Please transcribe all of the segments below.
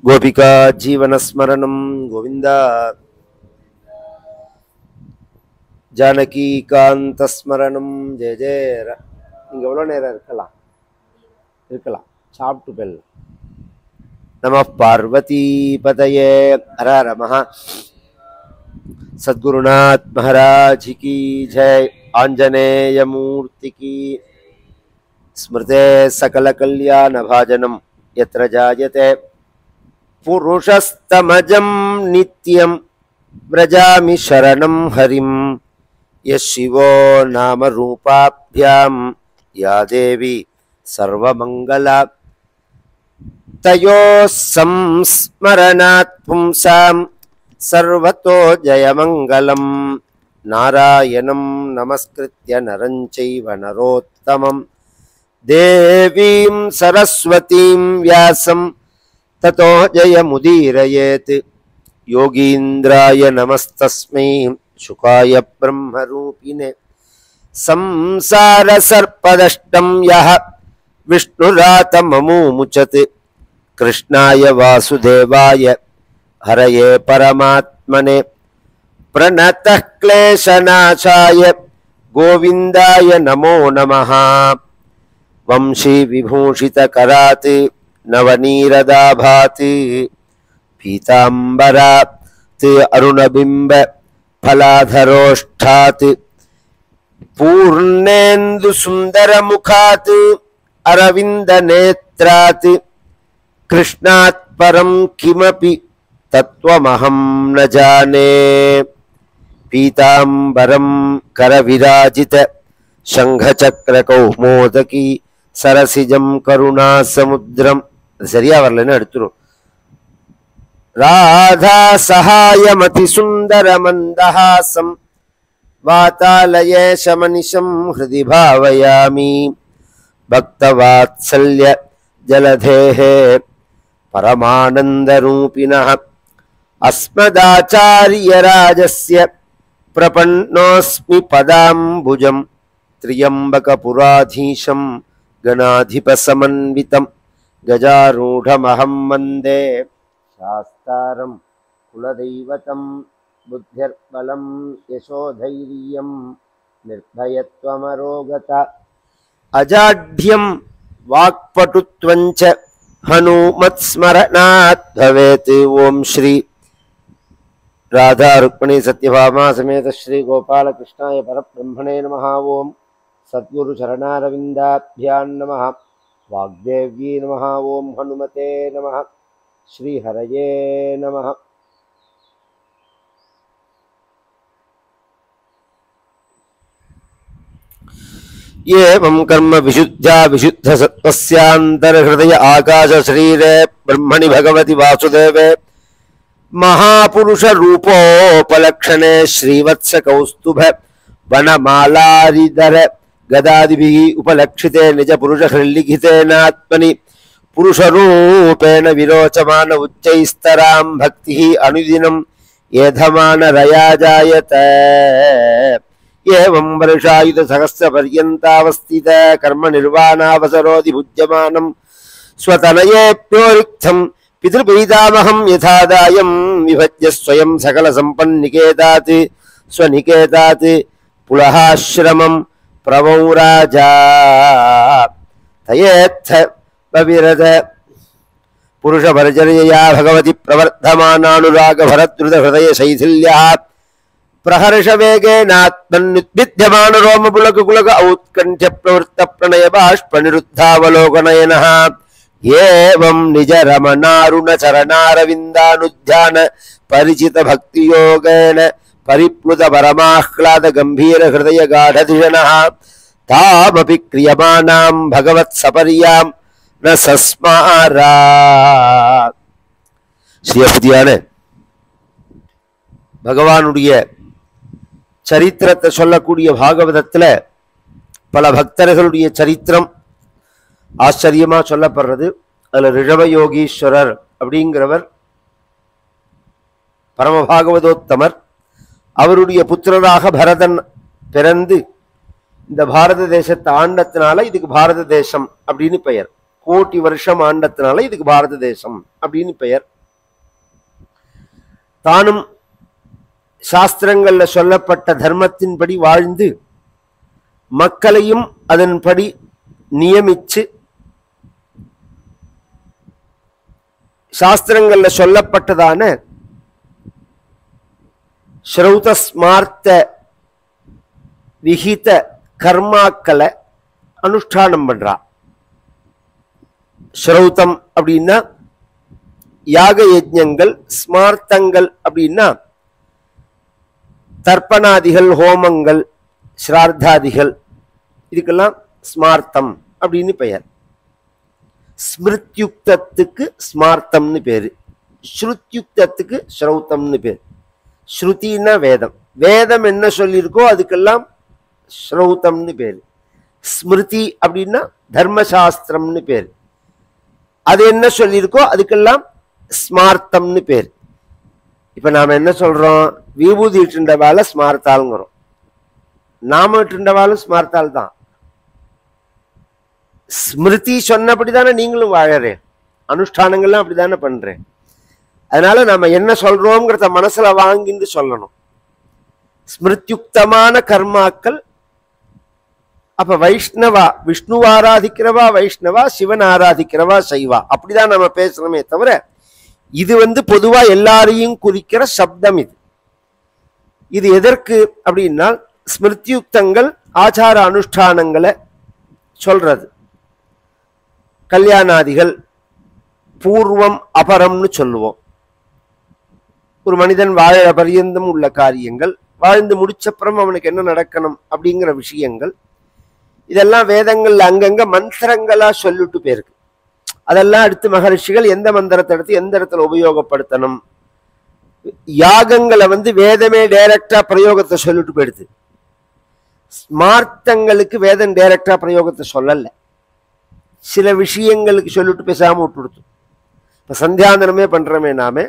गोपिका जीवनस्मरणं गोविंदा जानकी कांतस्मरणं जय जय இங்க எவ்வளவு நேரம் இருக்கலாம் சாப்பிட்டு பெல் நம பார்வதி பதயே ஹர ஹர மஹா सद्गुरुनाथ महाराज की जय आंजनेय मूर्ति की स्मृते सकल कल्याण भाजनम यत्र जायते पुरुषस्तमजं नित्यं व्रजामि शरणं हरिं यशिवो नाम रूपाभ्यां या देवी सर्वमंगला तयोः संस्मरणात् पुंसां सर्वतो जयमंगलम नारायणं नमस्कृत्य नरं चैव नरोत्तमं देवीं सरस्वतीं व्यासं ततो जयमुदीरयेत् योगीन्द्राय नमस्तस्मै शुकाय ब्रह्मरूपिणे संसारसर्पदष्टं यः विष्णुरातममुमुचत् कृष्णाय वासुदेवाय हरये परमात्मने प्रणतः क्लेशनाशाय गोविंदाय नमो नमः वंशी विभूषितकरात् नवनीरदाभात् पीताम्बरात् अरुणबिम्ब फलाधरोष्ठात् पूर्णेन्दुसुन्दरमुखात् अरविन्दनेत्रात् कृष्णात् परं किमपि तत्त्वमहं न जाने पीताम्बरं करविराजित शंखचक्रकौमोदकी सरसिजं करुणासमुद्रं சரியா வரலன்னு எடுத்துரும் राधा सहायमति सुन्दरमन्दहासं वातालयेशमनिशं हृदि भावयामि भक्तवात्सल्य जलधेः परमानन्दरूपिणः अस्मदाचार्यराजस्य प्रपन्नोऽस्मि पदाम्बुजं त्र्यम्बकपुराधीशं गणाधिपसमन्वितं गजारूढमहं वन्दे शास्तारं कुलदैवतं बुद्धिर्बलं यशोधैर्यं निर्भयत्वमरोगता अजाढ्यं वाक्पटुत्वञ्च हनुमत्स्मरणात् भवेत्। ओम श्री राधा रुक्मिणी सत्यभामा समेत श्री गोपाल कृष्णाय परब्रह्मणे नमः। ओम सद्गुरु चरणारविन्दाभ्यां नमः। वाग्देव्यै नमः। ओम हनुमते नमः। श्री हरये नमः। एवं कर्म विशुद्ध्या विशुद्ध सत्त्वस्यान्तर्हृदय आकाश शरीरे ब्रह्मणि भगवति वासुदेवे महापुरुष रूपोपलक्षणे श्रीवत्स कौस्तुभ वनमालारिधर गदादिभिः उपलक्षिते निज पुरुष हृल्लिखितेनात्मनि पुरुष रूपेण विरोचमान उच्चैस्तरां भक्तिः अनुदिनं येधमान रया जायते। एवं वर्षायुध सहस्र पर्यन्तावस्थित कर्म निर्वाणावसरोधि भुज्यमानं स्वतनयेभ्यो रिक्तं पितृपीतामहं यथादायं विभज्य स्वयं सकल सम्पन्निकेतात् स्वनिकेतात् पुलहाश्रमं प्रवौराजा तयेत्थ पविरत पुरुषभर्जनया भगवति प्रवर्धमानानुराग भरद्रुत हृदय शैथिल्यः प्रहर्ष वेगेनात्मन्युद्भिद्यमान रोम पुलक कुलक औत्कण्ठ्य प्रवृत्त प्रणय बाष्प निरुद्धावलोकनयनः। एवं निज रमणारुण चरणारविन्दानुध्यान परिचित भक्ति योगेन परिप्लुत परमाह्लाद गंभीर हृदय गाढधिषणः तामपि क्रियमाणां भगवत् सपर्यां न सस्मारात्। ஸ்ரீயபதியான பகவானுடைய சரித்திரத்தை சொல்லக்கூடிய பாகவதத்துல பல பக்தர்களுடைய சரித்திரம் ஆச்சரியமா சொல்லப்படுறது. அதுல ரிஷபயோகீஸ்வரர் அப்படிங்கிறவர் பரமபாகவதோத்தமர். அவருடைய புத்திரராக பரதன் பிறந்து இந்த பாரத தேசத்தை ஆண்டத்தினால இதுக்கு பாரத தேசம் அப்படின்னு பெயர். கோட்டி வருஷம் ஆண்டத்தினால இதுக்கு பாரத தேசம் அப்படின்னு பெயர். தானும் சாஸ்திரங்கள்ல சொல்லப்பட்ட தர்மத்தின்படி வாழ்ந்து மக்களையும் அதன்படி நியமிச்சு சாஸ்திரங்கள்ல சொல்லப்பட்டதான ஸ்ரௌத ஸ்மார்த்த விஹித கர்மாக்களை அனுஷ்டானம் பண்றா. ஸ்ரௌதம் அப்படின்னா யாக யஜ்ஞங்கள், ஸ்மார்த்தங்கள் அப்படின்னா தர்ப்பணாதிகள், ஹோமங்கள், ஸ்ரார்த்தாதிகள், இதுக்கெல்லாம் ஸ்மார்த்தம் அப்படின்னு பெயர். ஸ்மிருத்யுக்தத்துக்கு ஸ்மார்த்தம்னு பேரு, ஸ்ருத்யுக்தத்துக்கு ஸ்ரௌத்தம்னு பேர். ஸ்ருதினா வேதம், வேதம் என்ன சொல்லியிருக்கோ அதுக்கெல்லாம் ஸ்ரௌத்தம்னு பேரு. ஸ்மிருதி அப்படின்னா தர்மசாஸ்திரம்னு பேர், அது என்ன சொல்லியிருக்கோ அதுக்கெல்லாம் ஸ்மார்த்தம்னு பேர். இப்ப நாம என்ன சொல்றோம், விபூதி இட்டுண்டவால ஸ்மார்த்தாளுங்கிறோம், நாம இட்டுண்டவாலும் ஸ்மார்த்தால் தான். ஸ்மிருதி சொன்னபடிதானே நீங்களும் வாழறேன், அனுஷ்டானங்கள்லாம் அப்படித்தானே பண்றேன். அதனால நாம என்ன சொல்றோம்ங்கிறத மனசுல வாங்கிட்டு சொல்லணும். ஸ்மிருத்யுக்தமான கர்மாக்கள். அப்ப வைஷ்ணவா விஷ்ணுவா ஆராதிக்கிறவா வைஷ்ணவா, சிவன் ஆராதிக்கிறவா சைவா, அப்படிதான் நம்ம பேசுறோமே தவிர இது பொதுவா எல்லாரையும் குறிக்கிற சப்தம். இது எதற்கு அப்படின்னா ஸ்மிருத்யுக்தங்கள் ஆச்சார அனுஷ்டானங்களை சொல்றது. கல்யாணாதிகள் பூர்வம் அபரம்னு சொல்லுவோம். ஒரு மனிதன் வாழ பரியந்தம் உள்ள காரியங்கள், வாழ்ந்து முடிச்சப்புறம் அவனுக்கு என்ன நடக்கணும் அப்படிங்கிற விஷயங்கள், இதெல்லாம் வேதங்கள்ல அங்கங்க மந்திரங்களா சொல்லிட்டு போயிருக்கு. அதெல்லாம் அடுத்து மகரிஷிகள் எந்த மந்திரத்தை எடுத்து எந்த இடத்துல உபயோகப்படுத்தணும், யாகங்களை வேதமே டைரக்டா பிரயோகத்தை சொல்லிட்டு போயிடுது. ஸ்மார்த்தங்களுக்கு வேதம் டைரக்டா பிரயோகத்தை சொல்லல, சில விஷயங்களுக்கு சொல்லிட்டு பேசாம விட்டுடுத்து. இப்ப சந்தியாந்தனமே பண்றோமே நாம,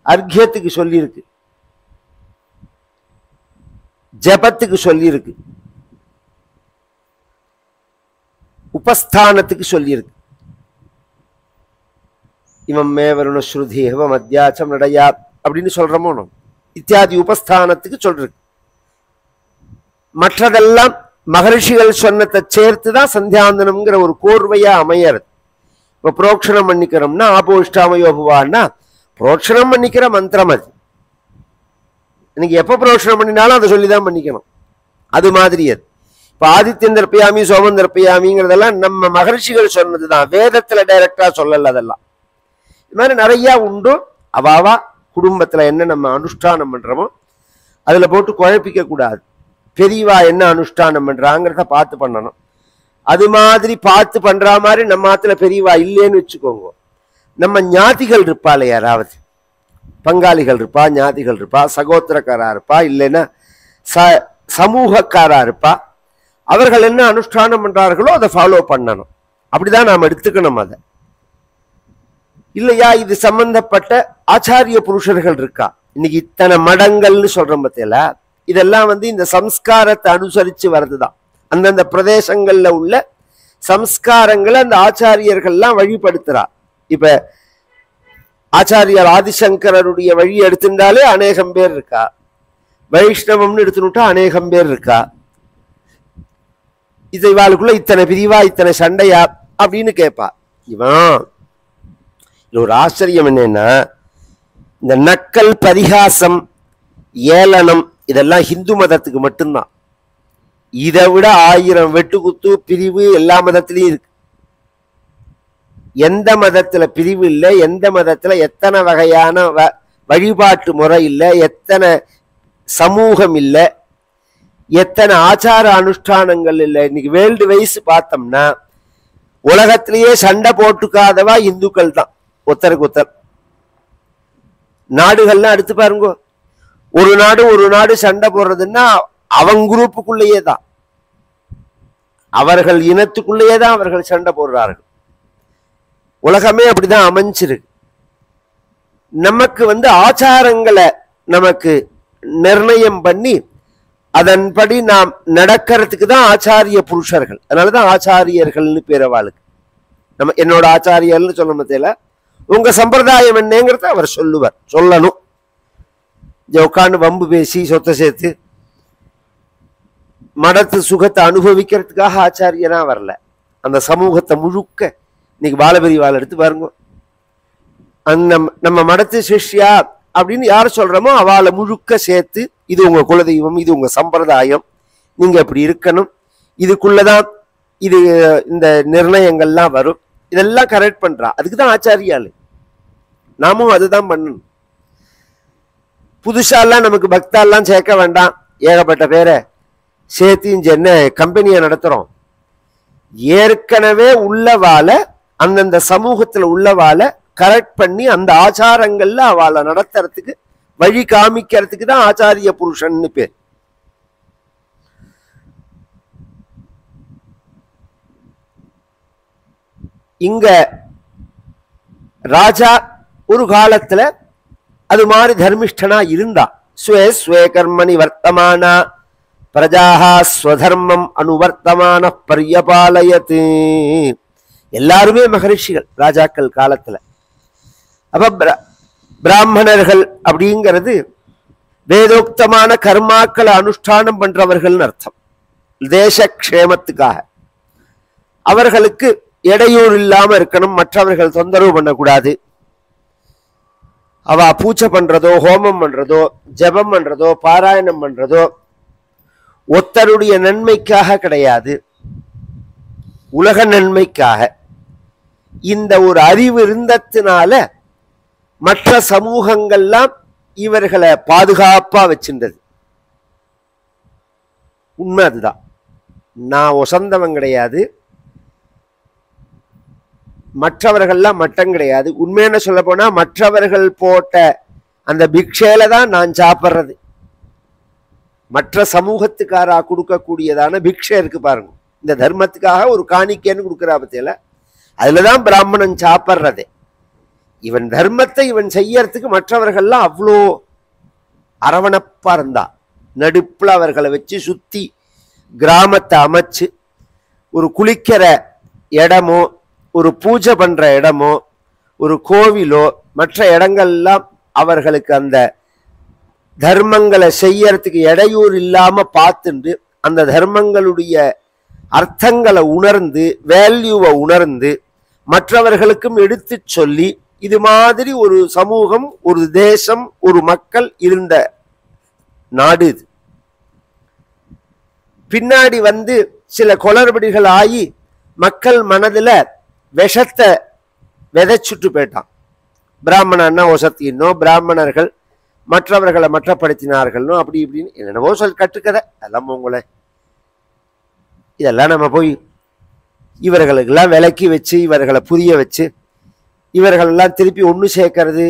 அர்க்கியத்துக்கு சொல்லியிருக்கு, ஜபத்துக்கு சொல்லியிருக்கு, உபஸ்தானத்துக்கு சொல்லியிருக்கு. இவம் மே வருண ஸ்ருதி ஹவம் அத்தியாச்சம் நடையா அப்படின்னு சொல்றோமோ நம்ம, இத்தியாதி உபஸ்தானத்துக்கு சொல்றது. மற்றதெல்லாம் மகரிஷிகள் சொன்னதை சேர்த்துதான் சந்தியாந்தனம்ங்கிற ஒரு கோர்வையா அமையறது. இப்ப புரோக்ஷணம் பண்ணிக்கிறோம்னா ஆபோஷ்டாமயோபுவான்னா புரோக்ஷணம் பண்ணிக்கிற மந்திரம் அது. இன்னைக்கு எப்ப புரோக்ஷணம் பண்ணினாலும் அதை சொல்லிதான் பண்ணிக்கணும். அது மாதிரி அது. இப்ப ஆதித்யன் தர்ப்பயாமி, சோமன் தர்ப்பயாமிங்கிறதெல்லாம் நம்ம மகரிஷிகள் சொன்னதுதான், வேதத்துல டைரக்டா சொல்லல. அதெல்லாம் இது மாதிரி நிறைய உண்டு. அவாவா குடும்பத்துல என்ன நம்ம அனுஷ்டானம் பண்றோமோ அதுல போட்டு குழப்பிக்க கூடாது. பெரியவா என்ன அனுஷ்டானம் பண்றாங்கிறத பார்த்து பண்ணணும். அது மாதிரி பார்த்து பண்ற மாதிரி நம்ம ஆத்துல பெரியவா இல்லைன்னு வச்சுக்கோங்க, நம்ம ஞாதிகள் இருப்பாள், யாராவது பங்காளிகள் இருப்பா, ஞாதிகள் இருப்பா, சகோத்திரக்காரா இருப்பா, இல்லைன்னா சமூகக்காரா இருப்பா. அவர்கள் என்ன அனுஷ்டானம் பண்றார்களோ அதை ஃபாலோ பண்ணணும். அப்படிதான் நாம் எடுத்துக்கணும். அதை இல்லையா, இது சம்பந்தப்பட்ட ஆச்சாரிய புருஷர்கள் இருக்கா. இன்னைக்கு இத்தனை மடங்கள்னு சொல்றோம் பார்த்தீங்களா, இதெல்லாம் இந்த சம்ஸ்காரத்தை அனுசரிச்சு வர்றதுதான். அந்தந்த பிரதேசங்கள்ல உள்ள சம்ஸ்காரங்களை அந்த ஆச்சாரியர்கள்லாம் வழிபடுத்துறா. இப்ப ஆச்சாரியார் ஆதிசங்கரருடைய வழி எடுத்துட்டாலே அநேகம் பேர் இருக்கா, வைஷ்ணவம்னு எடுத்துட்டா அநேகம் பேர் இருக்கா. இது இவாளுக்குள்ள இத்தனை பிரிவா இத்தனை சண்டையா அப்படின்னு கேட்பா. இவன் ஒரு ஆச்சரியம் என்னன்னா, இந்த நக்கல், பரிகாசம், ஏளனம் இதெல்லாம் ஹிந்து மதத்துக்கு மட்டும்தான். இதை விட 1000 வெட்டுக்குத்து பிரிவு எல்லா மதத்திலையும் இருக்கு. எந்த மதத்துல பிரிவு இல்லை, எந்த மதத்துல எத்தனை வகையான வழிபாட்டு முறை இல்லை, எத்தனை சமூகம் இல்லை, எத்தனை ஆச்சார அனுஷ்டானங்கள் இல்லை. இன்னைக்கு வேர்ல்டு வைஸ் பார்த்தோம்னா உலகத்திலேயே சண்டை போட்டுக்காதவா இந்துக்கள் தான், ஒருத்தருக்கு ஒருத்தர். நாடுகள்லாம் எடுத்து பாருங்க, ஒரு நாடு சண்டை போடுறதுன்னா அவங்க குரூப்புக்குள்ளேயே தான், அவர்கள் இனத்துக்குள்ளேயே தான் அவர்கள் சண்டை போடுறார்கள். உலகமே அப்படிதான் அமைஞ்சிருக்கு. நமக்கு ஆச்சாரங்களை நமக்கு நிர்ணயம் பண்ணி அதன்படி நாம் நடக்கிறதுக்கு தான் ஆச்சாரிய புருஷர்கள். அதனாலதான் ஆச்சாரியர்கள்னு பேரவாளுக்கு. நம்ம என்னோட ஆச்சாரியர்னு சொல்ல மத்தியில உங்க சம்பிரதாயம் என்னங்கிறத அவர் சொல்லுவார், சொல்லணும். உட்காந்து வம்பு பேசி சொத்தை சேர்த்து மடத்து சுகத்தை அனுபவிக்கிறதுக்காக ஆச்சாரியனா வரல. அந்த சமூகத்தை முழுக்க இன்னைக்கு பாலபெரிவாள் எடுத்து பாருங்க. அந்த நம்ம மடத்து சிஷ்யா அப்படின்னு யார் சொல்றோமோ அவளை முழுக்க சேர்த்து, இது உங்க குலதெய்வம், இது உங்க சம்பிரதாயம், நீங்க இப்படி இருக்கணும், இதுக்குள்ளதான் இது இந்த நிர்ணயங்கள்லாம் வரும், இதெல்லாம் கரெக்ட் பண்றா. அதுக்குதான் ஆச்சாரியாளு. நாமும் அதுதான் பண்ணணும். புதுசாலாம் நமக்கு பக்தாலாம் சேர்க்க வேண்டாம். ஏகப்பட்ட பேரை சேர்த்து இங்க என்ன கம்பெனியை நடத்துறோம். ஏற்கனவே உள்ளவாளை, அந்தந்த சமூகத்துல உள்ளவாளை கரெக்ட் பண்ணி அந்த ஆச்சாரங்கள்ல அவளை நடத்துறதுக்கு வழி காமிக்கிறதுக்கு தான் ஆச்சாரிய புருஷன்னு பேர். இங்க ராஜா ஒரு காலத்துல அது மாதிரி தர்மிஷ்டனா இருந்தா. ஸ்வே ஸ்வே கர்மணி வர்த்தமானா பிரஜாஹா ஸ்வதர்மம் அனுவர்த்தமான பரியபாலயத்து. எல்லாருமே மகரிஷிகள் ராஜாக்கள் காலத்துல. அப்ப பிராமணர்கள் அப்படிங்கிறது வேதோக்தமான கர்மாக்களை அனுஷ்டானம் பண்றவர்கள் அர்த்தம். தேசக்ஷேமத்துக்காக அவர்களுக்கு இடையூறு இல்லாம இருக்கணும், மற்றவர்கள் தொந்தரவு பண்ணக்கூடாது. அவ பூஜை பண்றதோ ஹோமம் பண்றதோ ஜபம் பண்றதோ பாராயணம் பண்றதோ ஒத்தருடைய நன்மைக்காக கிடையாது, உலக நன்மைக்காக. இந்த ஒரு அறிவு இருந்ததுனால மற்ற சமூகங்கள்லாம் இவர்களை பாதுகாப்பா வச்சிருந்தது. உண்மை அதுதான். நான் ஒசந்தவன் கிடையாது, மற்றவர்கள்லாம் மட்டம் கிடையாது. உண்மையான சொல்ல போனா மற்றவர்கள் போட்ட அந்த பிக்ஷையில தான் நான் சாப்பிட்றது. மற்ற சமூகத்துக்காரா கொடுக்கக்கூடியதான பிக்ஷை இருக்கு பாருங்க, இந்த தர்மத்துக்காக ஒரு காணிக்கைன்னு கொடுக்குறா பத்தியில, அதுலதான் பிராமணன் சாப்பிட்றதே. இவன் தர்மத்தை இவன் செய்யறதுக்கு மற்றவர்கள்லாம் அவ்வளோ அரவணைப்பா இருந்தா. நடுப்புல அவர்களை வச்சு சுத்தி கிராமத்தை அமைச்சு ஒரு குளிக்கிற இடமோ ஒரு பூஜை பண்ற இடமோ ஒரு கோவிலோ மற்ற இடங்கள்லாம் அவர்களுக்கு அந்த தர்மங்களை செய்யறதுக்கு இடையூறு இல்லாம பார்த்துண்டு அந்த தர்மங்களுடைய அர்த்தங்களை உணர்ந்து வேல்யூவை உணர்ந்து மற்றவர்களுக்கும் எடுத்து சொல்லி, இது மாதிரி ஒரு சமூகம், ஒரு தேசம், ஒரு மக்கள் இருந்த நாடு இது. பின்னாடி வந்து சில குளறுபடிகள் ஆகி மக்கள் மனதுல விஷத்தை விதைச்சுட்டு போயிட்டான். பிராமணன்னா ஒசத்தினோ பிராமணர்கள் மற்றவர்களை மற்றப்படுத்தினார்கள்னோ அப்படி இப்படின்னு என்னென்னவோ கட்டுக்கதை. அதெல்லாம் உங்களை இதெல்லாம் நம்ம போய் இவர்களுக்கெல்லாம் விலக்கி வச்சு இவர்களை புரிய வச்சு இவர்களெல்லாம் திருப்பி ஒன்று சேர்க்கறது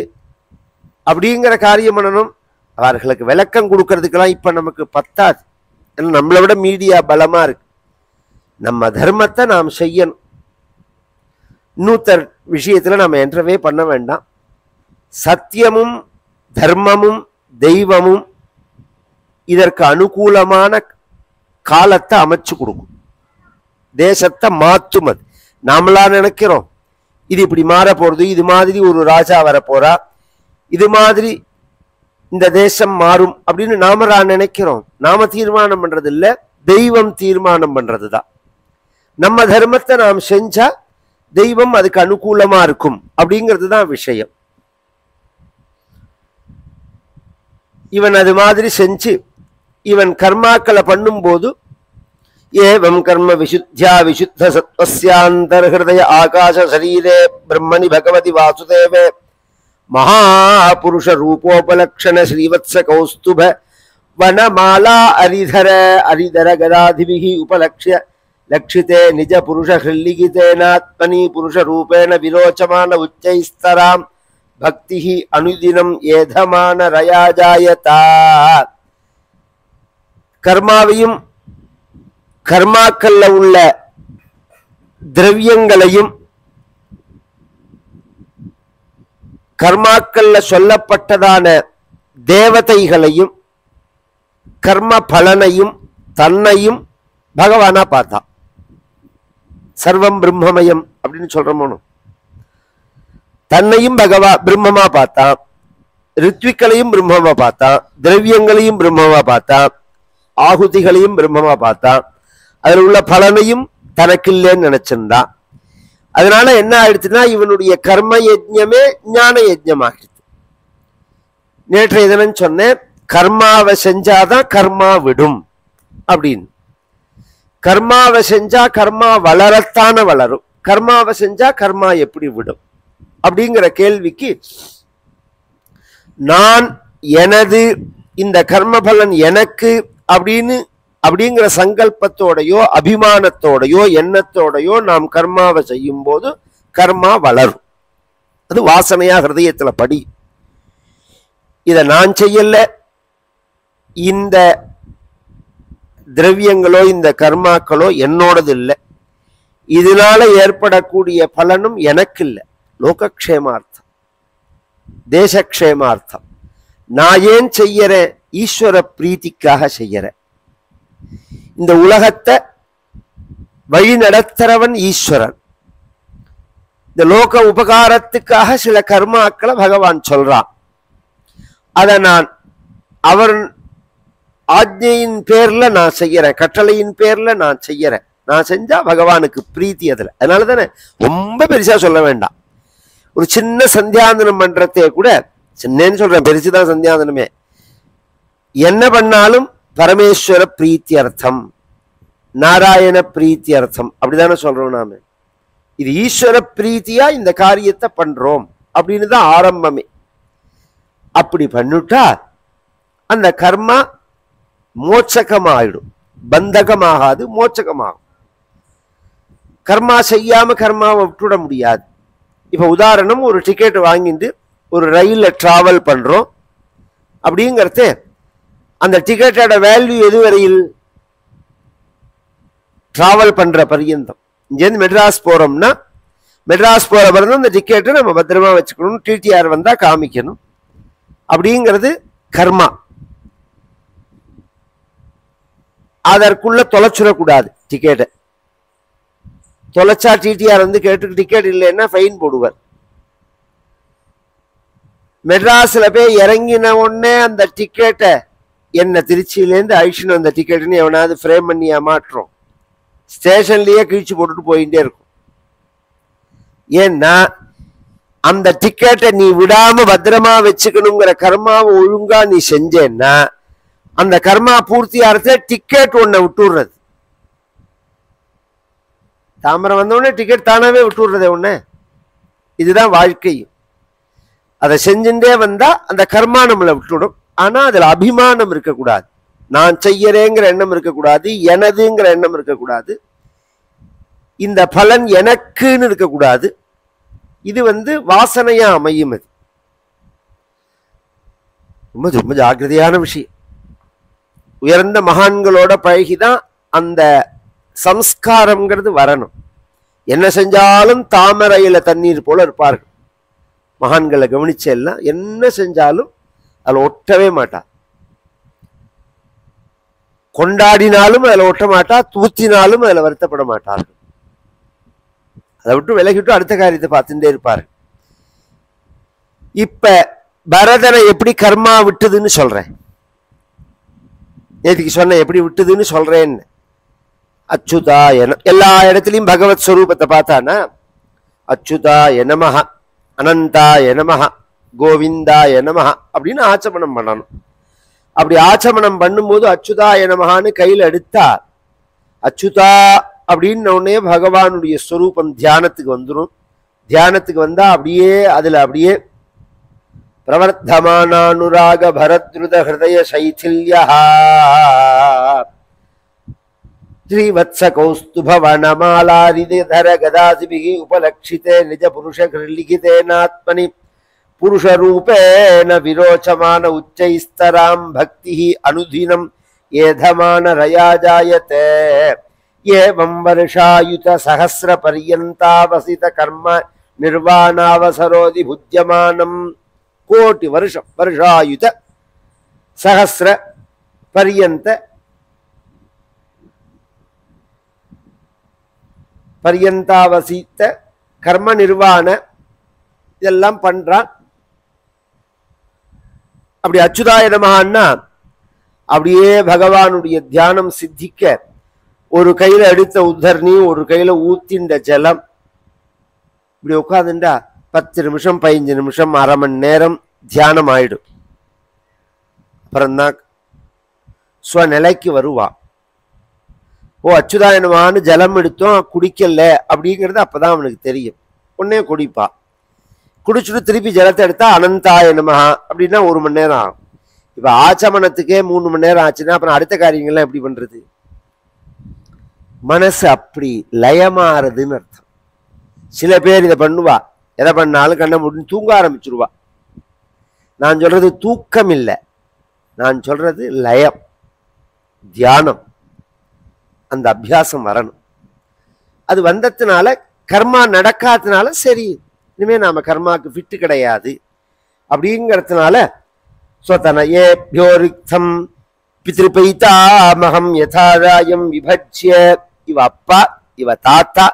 அப்படிங்கிற காரியம் பண்ணணும். அவர்களுக்கு விளக்கம் கொடுக்கறதுக்கெல்லாம் இப்ப நமக்கு பத்தாது. ஏன்னா நம்மளை விட மீடியா பலமா இருக்கு. நம்ம தர்மத்தை நாம் செய்யணும். இன்னொருத்தர் விஷயத்துல நாம என்றவே பண்ண வேண்டாம். சத்தியமும் தர்மமும் தெய்வமும் இதற்கு அனுகூலமான காலத்தை அமைச்சு கொடுக்கும். தேசத்தை மாற்றும். அது நாமளா நினைக்கிறோம் இது இப்படி மாற போறது, இது மாதிரி ஒரு ராஜா வர போறா, இது மாதிரி இந்த தேசம் மாறும் அப்படின்னு நாம நினைக்கிறோம். நாம தீர்மானம் பண்றது இல்ல, தெய்வம் தீர்மானம் பண்றதுதான். நம்ம தர்மத்தை நாம் செஞ்சா தெய்வம் அதுக்கு அனுகூலமா இருக்கும் அப்படிங்கிறது தான் விஷயம். இவன் அது மாதிரி செஞ்சு இவன் கர்மாக்களை பண்ணும் போது ஏவம் கர்ம விசுத்யா விசுத்த சத்வஸ்யாந்தர்ஹிருதய ஆகாச சரீரே பிரம்மணி பகவதி வாசுதேவே மகாபுருஷ ரூபோபலக்ஷண ஸ்ரீவத்ஸ கௌஸ்துப வனமாலா அரிதர அரிதர கதாதிபிஹி உபலக்ஷ்ய லக்ஷிதே நிஜ புருஷ ஹிருல்லிகிதேனாத்மனி புருஷ ரூபேண விரோச்சமான உச்சைஸ்தராம் பக்திஹி அனுதினம் ஏதமான ரயாஜாயதா. கர்மாவையும் கர்மாக்கல்ல உள்ள திரவியங்களையும் கர்மாக்கல்ல சொல்லப்பட்டதான தேவதைகளையும் கர்ம பலனையும் தன்னையும் பகவானா பார்த்தான். சர்வம் பிரம்மமயம் அப்படின்னு சொல்றோமோ, தன்னையும் பிரம்மமா பார்த்தான். ரித்விக்களையும் பிரம்மமா பார்த்தான், திரவியங்களையும் பிரம்மமா பார்த்தான், ஆகுதிகளையும் பிரம்மமா பார்த்தான், அதில் உள்ள பலனையும் தனக்கில்லைன்னு நினைச்சிருந்தான். அதனால என்ன ஆயிடுச்சுன்னா இவனுடைய கர்ம யஜ்ஞமே ஞான யஜ்ஞமாகிடுது. நேற்றைய தினம் சொன்னேன், கர்மாவை செஞ்சாதான் கர்மா விடும் அப்படின்னு. கர்மாவை செஞ்சா கர்மா வளரத்தான வளரும், கர்மாவை செஞ்சா கர்மா எப்படி விடும் அப்படிங்கிற கேள்விக்கு நான் எனது இந்த கர்ம பலன் எனக்கு அப்படிங்கிற சங்கல்பத்தோடையோ அபிமானத்தோடையோ எண்ணத்தோடையோ நாம் கர்மாவை செய்யும் போது கர்மா வளரும். அது வாசனையா ஹிருதயத்துல படி. இத நான் செய்யல, இந்த திரவியங்களோ இந்த கர்மாக்களோ என்னோடது இல்லை, இதனால ஏற்படக்கூடிய பலனும் எனக்கு இல்லை. லோகக்ஷேமார்த்தம், தேசக்ஷேமார்த்தம். நான் ஏன் செய்யறேன்? ஈஸ்வர பிரீத்திக்காக செய்யறேன். இந்த உலகத்தை வழி நடத்துறவன் ஈஸ்வரன். இந்த லோக உபகாரத்துக்காக சில கர்மாக்களை பகவான் சொல்றான். அதை நான் அவர் ஆஜ்ஞையின் பேர்ல நான் செய்யறேன், கட்டளையின் பேர்ல நான் செய்யறேன். நான் செஞ்சா பகவானுக்கு பிரீத்தி அதுல. அதனால தானே ரொம்ப பெருசா சொல்ல வேண்டாம். ஒரு சின்ன சந்தியாந்தனம் பண்றதே கூட, சின்னன்னு சொல்றேன், பெருசுதான் சந்தியாந்தனமே. என்ன பண்ணாலும் பரமேஸ்வர பிரீத்தி அர்த்தம், நாராயண பிரீத்தி அர்த்தம், அப்படிதானே சொல்றோம் நாம. இது ஈஸ்வர பிரீத்தியா இந்த காரியத்தை பண்றோம் அப்படின்னு தான் ஆரம்பமே. அப்படி பண்ணிட்டா அந்த கர்மா மோட்சகமாயிடும், பந்தகமாகாது, மோட்சகமாகும். கர்மா செய்யாம கர்மாவை விட்டுட முடியாது. இப்ப உதாரணம், ஒரு டிக்கெட் வாங்கிட்டு ஒரு ரயில்ல டிராவல் பண்றோம் அப்படிங்கிறது, அந்த டிக்கெட்டோட வேல்யூ எது வரையில்? டிராவல் பண்ற பரியந்தம். இங்கேருந்து மெட்ராஸ் போறோம்னா மெட்ராஸ் போற பிறகு அந்த டிக்கெட்டை நம்ம பத்திரமா வச்சுக்கணும், டிடிஆர் வந்தா காமிக்கணும் அப்படிங்கிறது கர்மா. அதற்குள்ள தொலைச்சிடக்கூடாது டிக்கெட்டை. தொலைச்சா டிடிஆர் வந்து கேட்டு டிக்கெட் இல்லைன்னா ஃபைன் போடுவார். மெட்ராஸ்ல போய் இறங்கின உடனே அந்த டிக்கெட்டை என்ன திருச்சியிலேருந்து அழிச்சுன்னு அந்த டிக்கெட்டுன்னு எவனாவது ஃப்ரேம் பண்ணி மாற்றோம், ஸ்டேஷன்லயே கிழிச்சு போட்டுட்டு போயிட்டே இருக்கும். ஏன்னா அந்த டிக்கெட்டை நீ விடாம பத்திரமா வச்சுக்கணுங்கிற கர்மாவை ஒழுங்கா நீ செஞ்சேன்னா அந்த கர்மா பூர்த்தி ஆகிறத டிக்கெட் ஒன்ன விட்டுடுறது. தாமரம் வந்தோடனே டிக்கெட் தானாவே விட்டுடுறது ஒண்ணு. இதுதான் வாழ்க்கையும். அதை செஞ்சுட்டே வந்தா அந்த கர்மா நம்மளை விட்டுடும். ஆனா அதுல அபிமானம் இருக்கக்கூடாது, நான் செய்யறேங்கிற எண்ணம் இருக்கக்கூடாது, எனதுங்கிற எண்ணம் இருக்கக்கூடாது, இந்த பலன் எனக்குன்னு இருக்கக்கூடாது. இது வாசனையா அமையும். அது ரொம்ப ரொம்ப ஜாக்கிரதையான விஷயம். உயர்ந்த மகான்களோட பழகிதான் அந்த சம்ஸ்காரம்ங்கிறது வரணும். என்ன செஞ்சாலும் தாமரையில தண்ணீர் போல இருப்பார்கள் மகான்களை கவனிச்செல்லாம். என்ன செஞ்சாலும் அதில் ஒட்டவே மாட்டா, கொண்டாடினாலும் அதில் ஒட்ட மாட்டா, தூத்தினாலும் அதில் வருத்தப்பட மாட்டார்கள். அதை விட்டு விலகிட்டு அடுத்த காரியத்தை பார்த்துட்டே இருப்பார்கள். இப்ப பரதனை எப்படி கர்மா விட்டுதுன்னு சொல்றேன். நேற்றுக்கு சொன்ன எப்படி விட்டுதுன்னு சொல்றேன்னு. அச்சுதாய எல்லா இடத்துலையும் பகவத் ஸ்வரூபத்தை பார்த்தானா அச்சுதாய நமஹ, அனந்தாய நமஹ, கோவிந்தாய நமஹ அப்படின்னு ஆச்சமனம் பண்ணணும். அப்படி ஆச்சமனம் பண்ணும்போது அச்சுதாய நமஹான்னு கையில் எடுத்தா அச்சுதா அப்படின்னு உடனே பகவானுடைய ஸ்வரூபம் தியானத்துக்கு வந்துடும். தியானத்துக்கு வந்தா அப்படியே அதுல அப்படியே பிரவர்த்தமானானுராக பரத்ருத ஹிருதய சைथिல்யா ஸ்ரீவத்ஸ கௌஸ்துப வனமாலாரிதர கதாசிபிகி உபலக்ஷிதே நிஜ புருஷ கிருலிகிதேனாத்மனி புருஷரூபேன விரோச்சமான உச்சைஸ்தராம் பக்தி அனுதினம் ஏதமான ரயாஜாயதே ஏவம் வருஷாயுத சஹஸ்ர பர்யந்தாவசித கர்ம நிர்வாணாவசரோதி புஜ்யமானம். கோட்டி வருஷம், வருஷாயுத சஹஸ்ர பர்யந்த பர்யந்தாவசித்த கர்ம நிர்வாண இதெல்லாம் பண்றான். அப்படி அச்சுதாய நமஹன்னா அப்படியே பகவானுடைய தியானம் சித்திக்க ஒரு கையில எடுத்த உத்தரணி, ஒரு கையில ஊத்தின்ற ஜலம், இப்படி உட்காந்துண்டா 10 நிமிஷம் 15 நிமிஷம் அரை மணி நேரம் தியானம் ஆயிடும். அப்புறம்தான் ஸ்வநிலைக்கு வருவா. ஓ அச்சுதாய நமஹான்னு ஜலம் எடுத்தோம் குடிக்கல அப்படிங்கிறது அப்பதான் அவனுக்கு தெரியும். உடனே குடிப்பா. குடிச்சுட்டு திருப்பி ஜலத்தை எடுத்தா அனந்தாய நமஹா அப்படின்னா 1 மணி நேரம் ஆகும். இப்ப ஆச்சமனத்துக்கே 3 மணி நேரம் ஆச்சுன்னா அப்புறம் அடுத்த காரியங்கள்லாம் எப்படி பண்றது? மனசு அப்படி லயமாறுதுன்னு அர்த்தம். சில பேர் இதை பண்ணுவா, எதை பண்ணாலும் கண்ணை முடிஞ்சு தூங்க ஆரம்பிச்சிருவா. நான் சொல்றது தூக்கம் இல்லை, நான் சொல்றது லயம், தியானம். அந்த அபியாசம் வரணும். அது வந்ததுனால கர்மா நடக்காததுனால சரி இனிமே நாம கர்மாவுக்கு ஃபிட்டு கிடையாது அப்படிங்கிறதுனால ஸ்வதனயேப்யோரிக்தம் பித்ருபைதாமகம் யதாராயம் விபஜ்ய, இவ அப்பா இவ தாத்தா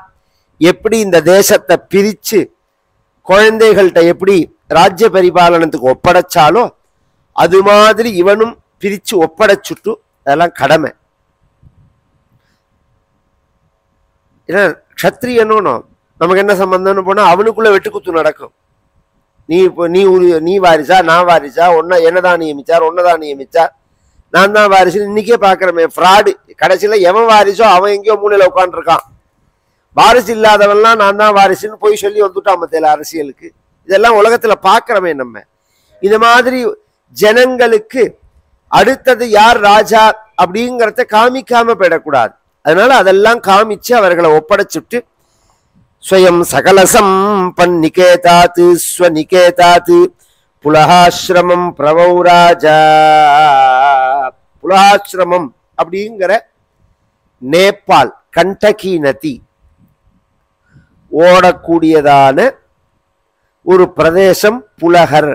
எப்படி இந்த தேசத்தை பிரிச்சு குழந்தைகள்கிட்ட எப்படி ராஜ்ய பரிபாலனத்துக்கு ஒப்படைச்சாலோ அது மாதிரி இவனும் பிரிச்சு ஒப்படைச்சுட்டு, அதெல்லாம் கடமை. ஏன்னா க்ஷத்ரியனும் நமக்கு என்ன சம்பந்தம்னு போனா அவனுக்குள்ள வெட்டுக்குத்து நடக்கும். நீ இப்போ நீ வாரிசா நான் வாரிசா, என்னதான் நியமிச்சார் ஒன்னதான் நியமிச்சார், நான் தான் வாரிசு இன்னைக்கே பாக்குறமே ஃப்ராடு. கடைசியில எவன் வாரிசோ அவன் எங்கேயோ மூலையில உட்காந்துருக்கான். வாரிசு இல்லாதவன்லாம் நான் தான் வாரிசுன்னு போய் சொல்லி வந்துட்டான் மத்தியில அரசியலுக்கு. இதெல்லாம் உலகத்துல பாக்குறமே நம்ம. இது மாதிரி ஜனங்களுக்கு அடுத்தது யார் ராஜா அப்படிங்கிறத காமிக்காம போயிடக்கூடாது. அதனால அதெல்லாம் காமிச்சு அவர்களை ஒப்படைச்சுட்டு ஸ்வயம் சகலசம் பன்னிகேதாத்து ஸ்வநிகேதாத்து புலஹாசிரமம் பிரவௌராஜா. புலஹாசிரமம் அப்படிங்கிற நேபாள் கண்டகி நதி ஓடக்கூடியதான ஒரு பிரதேசம் புலகர்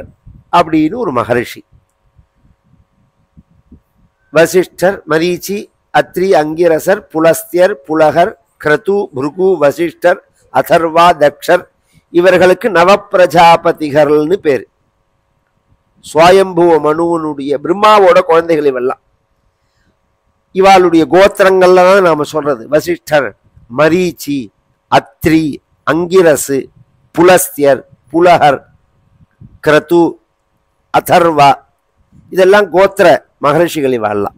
அப்படின்னு ஒரு மகரிஷி. வசிஷ்டர், மரீச்சி, அத்ரி, அங்கிரசர், புலஸ்தியர், புலகர், கிரது, புருகு, வசிஷ்டர், அதர்வா, தக்ஷர் இவர்களுக்கு நவப்பிரஜாபதிகள்னு பேரு. சுவாயம்புவ மனுவனுடைய பிரம்மாவோட குழந்தைகள் இவெல்லாம். இவாளுடைய கோத்திரங்கள்ல தான் நாம சொல்றது. வசிஷ்டர், மரீச்சி, அத்ரி, அங்கிரசு, புலஸ்தியர், புலகர், கிரது, அதர்வா இதெல்லாம் கோத்திர மகரிஷிகள் இவாள்லாம்.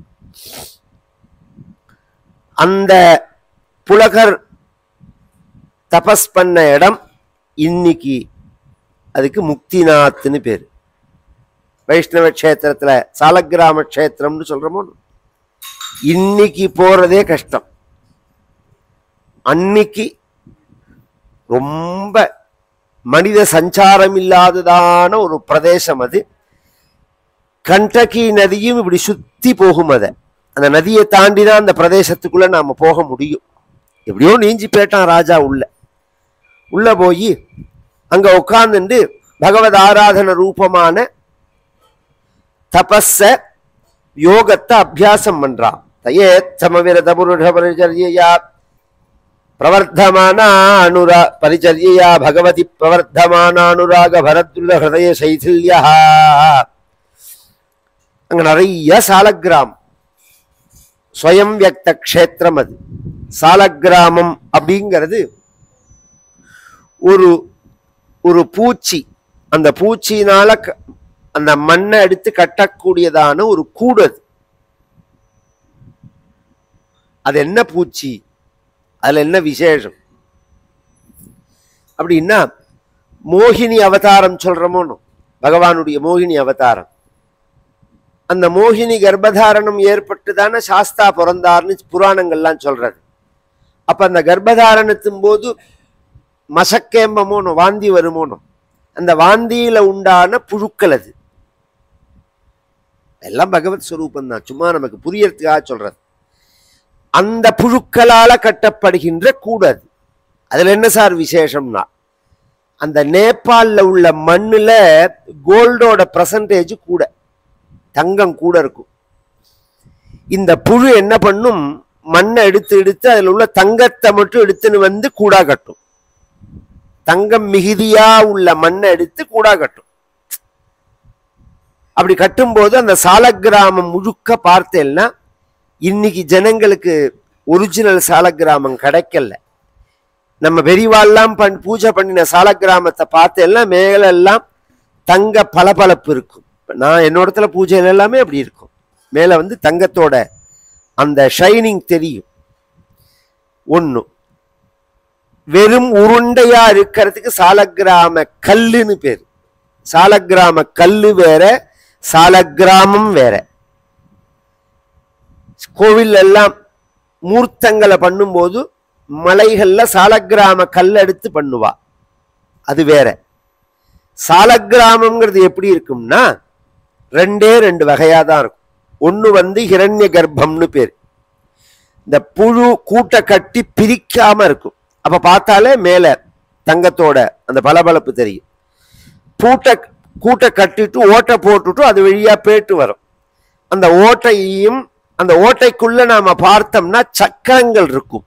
அந்த புலகர் தபஸ் பண்ண இடம் இன்னைக்கு அதுக்கு முக்திநாத்னு பேரு. வைஷ்ணவ கஷேத்திரத்துல சாலக்கிராம கஷேத்திரம்னு சொல்றோமோ, இன்னைக்கு போறதே கஷ்டம். அன்னைக்கு ரொம்ப மனித சஞ்சாரம் இல்லாததான ஒரு பிரதேசம் அது. கண்டகி நதியும் இப்படி சுத்தி போகும். அந்த நதியை தாண்டிதான் அந்த பிரதேசத்துக்குள்ள நாம போக முடியும். எப்படியோ நீஞ்சி போயிட்டான் ராஜா. உள்ள போய் அங்க உட்கார்ந்துட்டு பகவத் ஆராதன ரூபமான தபஸ யோகத்தை அபியாசம் பண்றான். தயே சமவிரத புருஷ பரிச்சர்யா பிரவர்த்தமான பரிச்சர்யா பகவதி பிரவர்த்தமான அனுராக பரத்ருத ஹிருதய சைதில்யா. அங்க நிறைய சாலக்கிராமம், ஸ்வயம் வியக்த க்ஷேத்திரம். அது சாலக்கிராமம் அப்படிங்கிறது ஒரு ஒரு பூச்சி. அந்த பூச்சியினால அந்த மண்ணை எடுத்து கட்டக்கூடியதான ஒரு கூடு. அது என்ன பூச்சி, அதுல என்ன விசேஷம் அப்படின்னா, மோகினி அவதாரம் சொல்றோமோன்னு, பகவானுடைய மோகினி அவதாரம். அந்த மோகினி கர்ப்பதாரணம் ஏற்பட்டுதானே சாஸ்தா பிறந்தார்னு புராணங்கள்லாம் சொல்றது. அப்ப அந்த கர்ப்பதாரணத்தின் போது மசக்கேம்பமோனோ வாந்தி வருமோனோ, அந்த வாந்தியில உண்டான புழுக்கள் அது எல்லாம் பகவத் ஸ்வரூபம் தான். சும்மா நமக்கு புரியறதுக்காக சொல்றது. அந்த புழுக்களால கட்டப்படுகின்ற கூடு அது. அதுல என்ன சார் விசேஷம்னா, அந்த நேபாளில் உள்ள மண்ணுல கோல்டோட பர்சன்டேஜ் கூட, தங்கம் கூட இருக்கும். இந்த புழு என்ன பண்ணும், மண்ணை எடுத்து எடுத்து அதுல உள்ள தங்கத்தை மட்டும் எடுத்துன்னு வந்து கூடா கட்டும். தங்கம் மிகுதியா உள்ள மண்ணை எடுத்து கூடா கட்டும். அப்படி கட்டும்போது அந்த சாலக்கிராமம் முழுக்க பார்த்தேன்னா இன்னைக்கு ஜனங்களுக்கு ஒரிஜினல் சாலக்கிராமம் கிடைக்கல. நம்ம பெரியவாள்லாம் பூஜை பண்ணின சாலக்கிராமத்தை பார்த்தேன்னா மேலெல்லாம் தங்க பளபளப்பு இருக்கும். நான் என்னோடத்துல பூஜையில எல்லாமே அப்படி இருக்கும். மேல தங்கத்தோட அந்த ஷைனிங் தெரியும். ஒண்ணு வெறும் உருண்டையா இருக்கிறதுக்கு சாலக்கிராம கல்லுன்னு பேரு. சாலக்கிராம கல்லு வேற, சாலக்கிராமம் வேற. கோவில் எல்லாம் மூர்த்தங்களை பண்ணும்போது மலைகள்ல சாலக்கிராம கல் எடுத்து பண்ணுவா, அது வேற. சாலக்கிராமம்ங்கிறது எப்படி இருக்கும்னா ரெண்டே ரெண்டு வகையா தான் இருக்கும். ஒண்ணு ஹிரண்ய கர்ப்பம்னு பேரு. இந்த புழு கூட்டை கட்டி பிரிக்காம இருக்கும். அப்ப பார்த்தாலே மேல தங்கத்தோட அந்த பளபளப்பு தெரியும். கூட்டை கட்டிட்டு ஓட்டை போட்டுட்டு அது வழியா பேட்டு வரும். அந்த ஓட்டையும் அந்த ஓட்டைக்குள்ள நாம பார்த்தோம்னா சக்கரங்கள் இருக்கும்.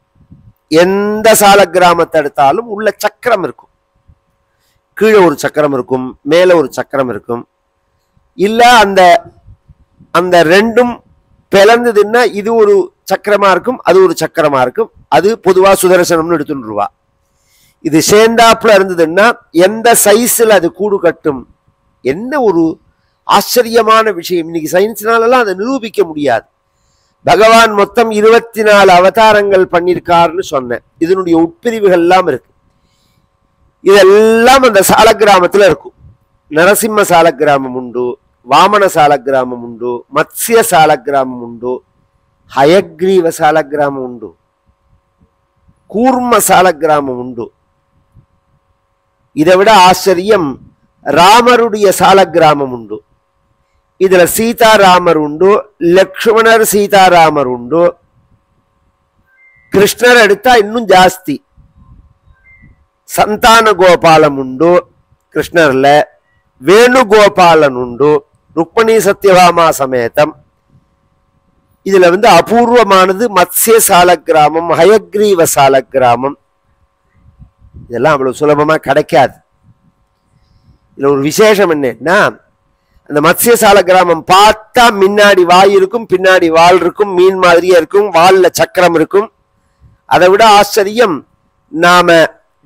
எந்த சாலக்கிராமத்தை எடுத்தாலும் உள்ள சக்கரம் இருக்கும். கீழே ஒரு சக்கரம் இருக்கும், மேல ஒரு சக்கரம் இருக்கும். இல்ல அந்த அந்த ரெண்டும் பிளந்ததுன்னா இது ஒரு சக்கரமா இருக்கும், அது ஒரு சக்கரமா இருக்கும். அது பொதுவா சுதர்சனம்னு எடுத்துருவா. இது சேர்ந்தாப்புல இருந்ததுன்னா எந்த சைஸ்ல அது கூடு கட்டும். என்ன ஒரு ஆச்சரியமான விஷயம். இன்னைக்கு சயின்ஸ்னாலெல்லாம் அதை நிரூபிக்க முடியாது. பகவான் மொத்தம் 24 அவதாரங்கள் பண்ணியிருக்காருன்னு சொன்னேன். இதனுடைய உட்பிரிவுகள் எல்லாம் இருக்கு. இதெல்லாம் அந்த சாலக்கிராமத்துல இருக்கும். நரசிம்ம சாலக்கிராமம் உண்டு, வாமன சாலக்கிராமம் உண்டு, மத்ஸ்ய சாலக்கிராமம் உண்டு, ஹயக்ரீவ சாலக்கிராமம் உண்டு, கூர்ம சாலக்கிராமம் உண்டு. இதை விட ஆச்சரியம் ராமருடைய சாலக்கிராமம் உண்டு. இதுல சீதாராமர் உண்டு, லக்ஷ்மணர் சீதாராமர் உண்டு. கிருஷ்ணர் எடுத்தா இன்னும் ஜாஸ்தி. சந்தான கோபாலம் உண்டு கிருஷ்ணர்ல, வேணுகோபாலன் உண்டு, ருக்மணி சத்யபாமா சமேதம். இதுல அபூர்வமானது மத்ஸ்ய சாலக்கிராமம், ஹயக்ரீவ சாலக்கிராமம். இதெல்லாம் அவ்வளவு சுலபமா கிடைக்காது. இதுல ஒரு விசேஷம் என்னன்னா, அந்த மத்ஸ்ய சாலக்கிராமம் பார்த்தா முன்னாடி வாய் இருக்கும், பின்னாடி வால் இருக்கும், மீன் மாதிரியே இருக்கும், வால்ல சக்கரம் இருக்கும். அதை விட ஆச்சரியம், நாம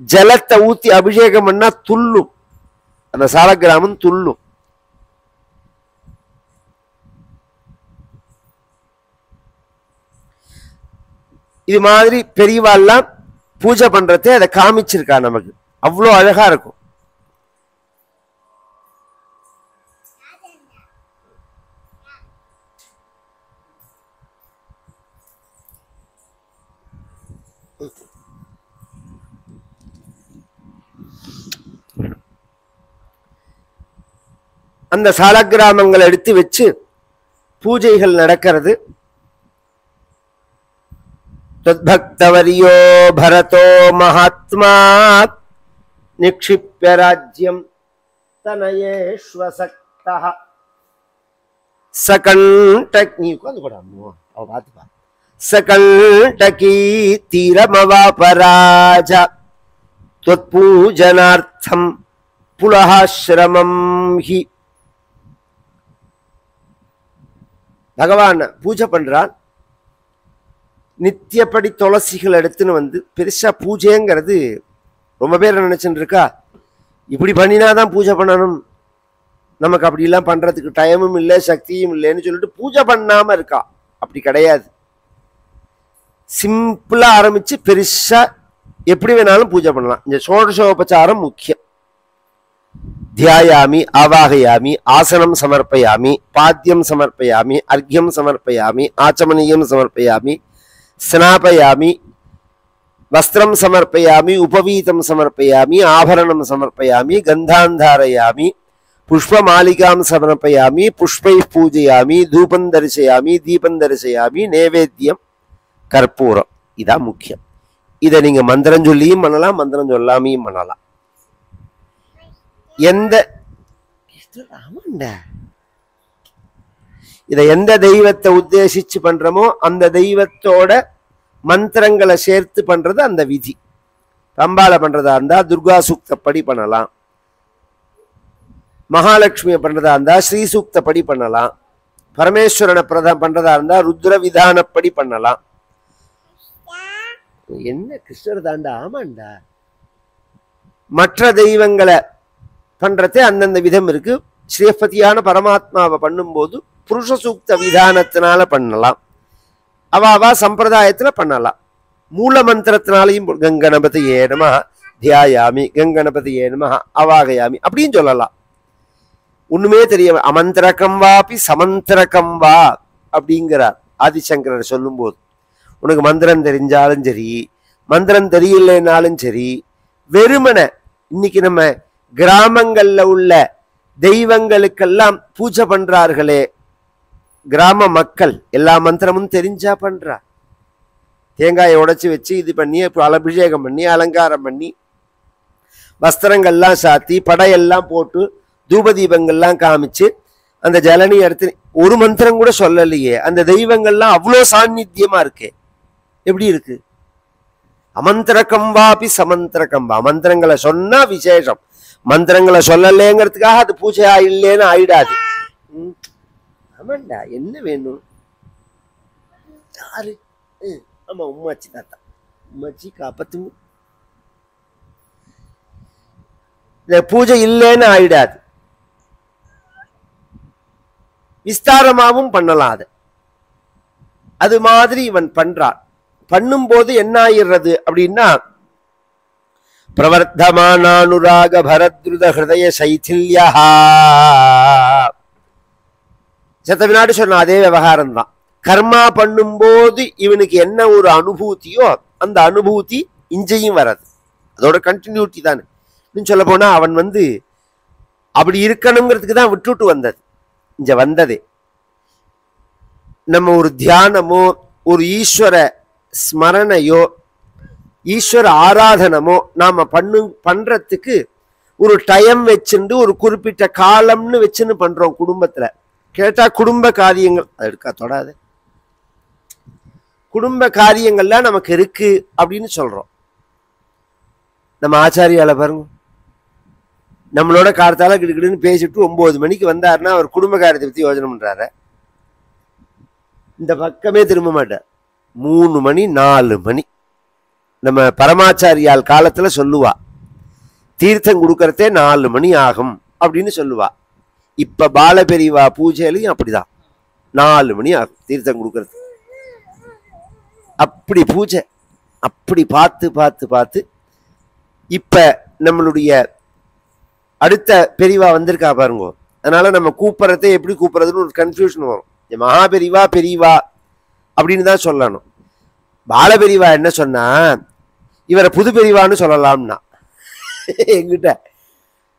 ஜலத்தை ஊத்தி அபிஷேகம் பண்ணா துள்ளும், அந்த சாலக்கிராமம் துள்ளும். இது மாதிரி பெரியவாள்லாம் பூஜை பண்றதே அதை காமிச்சிருக்கா நமக்கு. அவ்வளோ அழகா இருக்கும். அந்த சாலக்கிராமங்களை எடுத்து வச்சு பூஜைகள் நடக்கிறது. தத்பக்தவரியோ பரதோ மகாத்மா நிக்ஷிப்ய ராஜ்யம் தனயேஷ்வசக்தஹ சகண்டகி சகண்டகி தீரமவாபராஜ त्वत्पूजनार्थं पुलहाश्रमं हि. பகவான் பூஜை பண்றான். நித்தியப்படி துளசிகள் எடுத்துன்னு பெருசா பூஜைங்கிறது ரொம்ப பேர் நினைச்சுட்டு இருக்கா, இப்படி பண்ணினாதான் பூஜை பண்ணணும், நமக்கு அப்படிலாம் பண்றதுக்கு டைமும் இல்லை சக்தியும் இல்லைன்னு சொல்லிட்டு பூஜை பண்ணாம இருக்கா. அப்படி கிடையாது. சிம்பிளா ஆரம்பிச்சு பெருசா எப்படி வேணாலும் பூஜை பண்ணலாம். இந்த ஷோடசோபச்சாரம் முக்கியம். தியாயாமி, ஆவாகயாமி, ஆசனம் சமர்ப்பயாமி, பாத்தியம் சமர்ப்பயாமி, அர்க்யம் சமர்ப்பயாமி, ஆச்சமனியம் சமர்ப்பயாமி, ஸ்நாபயாமி, வஸ்திரம் சமர்ப்பயாமி, உபவீதம் சமர்ப்பயாமி, ஆபரணம் சமர்ப்பயாமி, கந்தாந்தாரயாமி, புஷ்பமாலிகாம் சமர்ப்பயாமி, புஷ்பை பூஜையாமி, தூபம் தரிசயாமி, தீபம் தரிசயாமி, நேவேத்தியம் கற்பூரம். இதான் முக்கியம். இதை நீங்க மந்திரம் சொல்லியும் பண்ணலாம், மந்திரம் சொல்லாமையும் பண்ணலாம். இதை எந்த தெய்வத்தை உத்தேசிச்சு பண்றோமோ அந்த தெய்வத்தோட மந்திரங்களை சேர்த்து பண்றது அந்த விதி. அம்பால பண்றதா இருந்தா துர்கா சூக்தப்படி பண்ணலாம், மகாலட்சுமியை பண்றதா இருந்தா ஸ்ரீசூக்தப்படி பண்ணலாம். பரமேஸ்வரனை பண்றதா இருந்தா ருத்ர விதானப்படி பண்ணலாம். என்ன கிருஷ்ணர் தாண்டா? ஆமாண்டா. மற்ற தெய்வங்களை பண்றதே அந்தந்த விதம் இருக்கு. ஸ்ரீபதியான பரமாத்மாவை பண்ணும்போது புருஷ சூக்த விதானத்தினால பண்ணலாம். அவா சம்பிரதாயத்துல பண்ணலாம். மூல மந்திரத்தினாலையும் கங்கணபதியே நமஹ தியாயாமி, கங்கணபதியே நமஹ அவாகயாமி அப்படின்னு சொல்லலாம். ஒண்ணுமே தெரிய அமந்திரகம் வாபி சமந்திரகம் வா அப்படிங்கிறார் ஆதிசங்கரர் சொல்லும் போது. உனக்கு மந்திரம் தெரிஞ்சாலும் சரி, மந்திரம் தெரியலைன்னாலும் சரி, வெறுமனை இன்னைக்கு நம்ம கிராமங்கள்ல உள்ள தெய்வங்களுக்கெல்லாம் பூஜை பண்றார்களே கிராம மக்கள், எல்லா மந்திரமும் தெரிஞ்சா பண்றா. தேங்காயை உடைச்சி வச்சு இது பண்ணி அபிஷேகம் பண்ணி அலங்காரம் பண்ணி வஸ்திரங்கள்லாம் சாத்தி படையெல்லாம் போட்டு தூபதீபங்கள்லாம் காமிச்சு அந்த ஜலனி எடுத்து ஒரு மந்திரம் கூட சொல்லலையே. அந்த தெய்வங்கள்லாம் அவ்வளோ சாநித்தியமா இருக்கே. எப்படி இருக்கு? அமந்திரகம் வாபி சமந்திரகம் வா. மந்திரங்களை சொன்னா விசேஷம், மந்திரங்களை சொல்லலேங்கிறதுக்காக அது பூஜையா இல்லைன்னு ஆயிடாது. ஆமாண்டா, என்ன வேணும்? யாரு? ஆமா, உம்மாச்சி தாத்தா. உம்மாச்சி காப்பத்து. இந்த பூஜை இல்லைன்னு ஆயிடாது. விஸ்தாரமாவும் பண்ணலாம். அது மாதிரி இவன் பண்றான். பண்ணும்போது என்ன ஆயிடுறது அப்படின்னா, பிரவர்த்தமானானுராக பரத்ருத ஹிருதய சைதில்யா. சத்த வினாடி சொன்ன அதே விவகாரம் தான். கர்மா பண்ணும்போது இவனுக்கு என்ன ஒரு அனுபூதியோ அந்த அனுபூதி இஞ்சையும் வராது. அதோட கண்டினியூட்டி தானே. இன்னும் சொல்ல போனா அவன் அப்படி இருக்கணுங்கிறதுக்கு தான் விட்டுட்டு வந்தது. இங்க வந்ததே நம்ம ஒரு தியானமோ ஒரு ஈஸ்வர ஸ்மரணையோ ஈஸ்வர ஆராதனமோ நாம பண்றதுக்கு ஒரு டைம் வச்சுட்டு ஒரு குறிப்பிட்ட காலம்னு வச்சுன்னு பண்றோம். குடும்பத்துல கேட்டா குடும்ப காரியங்கள் அது எடுக்கா தொடாது, குடும்ப காரியங்கள்லாம் நமக்கு இருக்கு அப்படின்னு சொல்றோம். நம்ம ஆச்சாரியால பாருங்க, நம்மளோட காலத்தால கிடுக்கிடுன்னு பேசிட்டு 9 மணிக்கு வந்தாருன்னா அவர் குடும்ப காரியத்தை பத்தி யோசனை பண்றாரு. இந்த பக்கமே திரும்ப மாட்டார். 3 மணி 4 மணி. நம்ம பரமாச்சாரியால் காலத்துல சொல்லுவா, தீர்த்தம் கொடுக்கறதே 4 மணி ஆகும் அப்படின்னு சொல்லுவா. இப்ப பாலபெரிவா பூஜையிலையும் அப்படிதான் 4 மணி ஆகும் தீர்த்தம் கொடுக்கறது. அப்படி பூஜை, அப்படி பார்த்து பார்த்து பார்த்து இப்ப நம்மளுடைய அடுத்த பெரியவா வந்திருக்கா பாருங்க. அதனால நம்ம கூப்பிட்றதே எப்படி கூப்பிட்றதுன்னு ஒரு கன்ஃபியூஷன் வரும். மகாபெரிவா பெரியவா அப்படின்னு தான் சொல்லணும். பாலபெரிவா என்ன சொன்னா, இவரை புது பெரியவான்னு சொல்லலாம்னா என்கிட்ட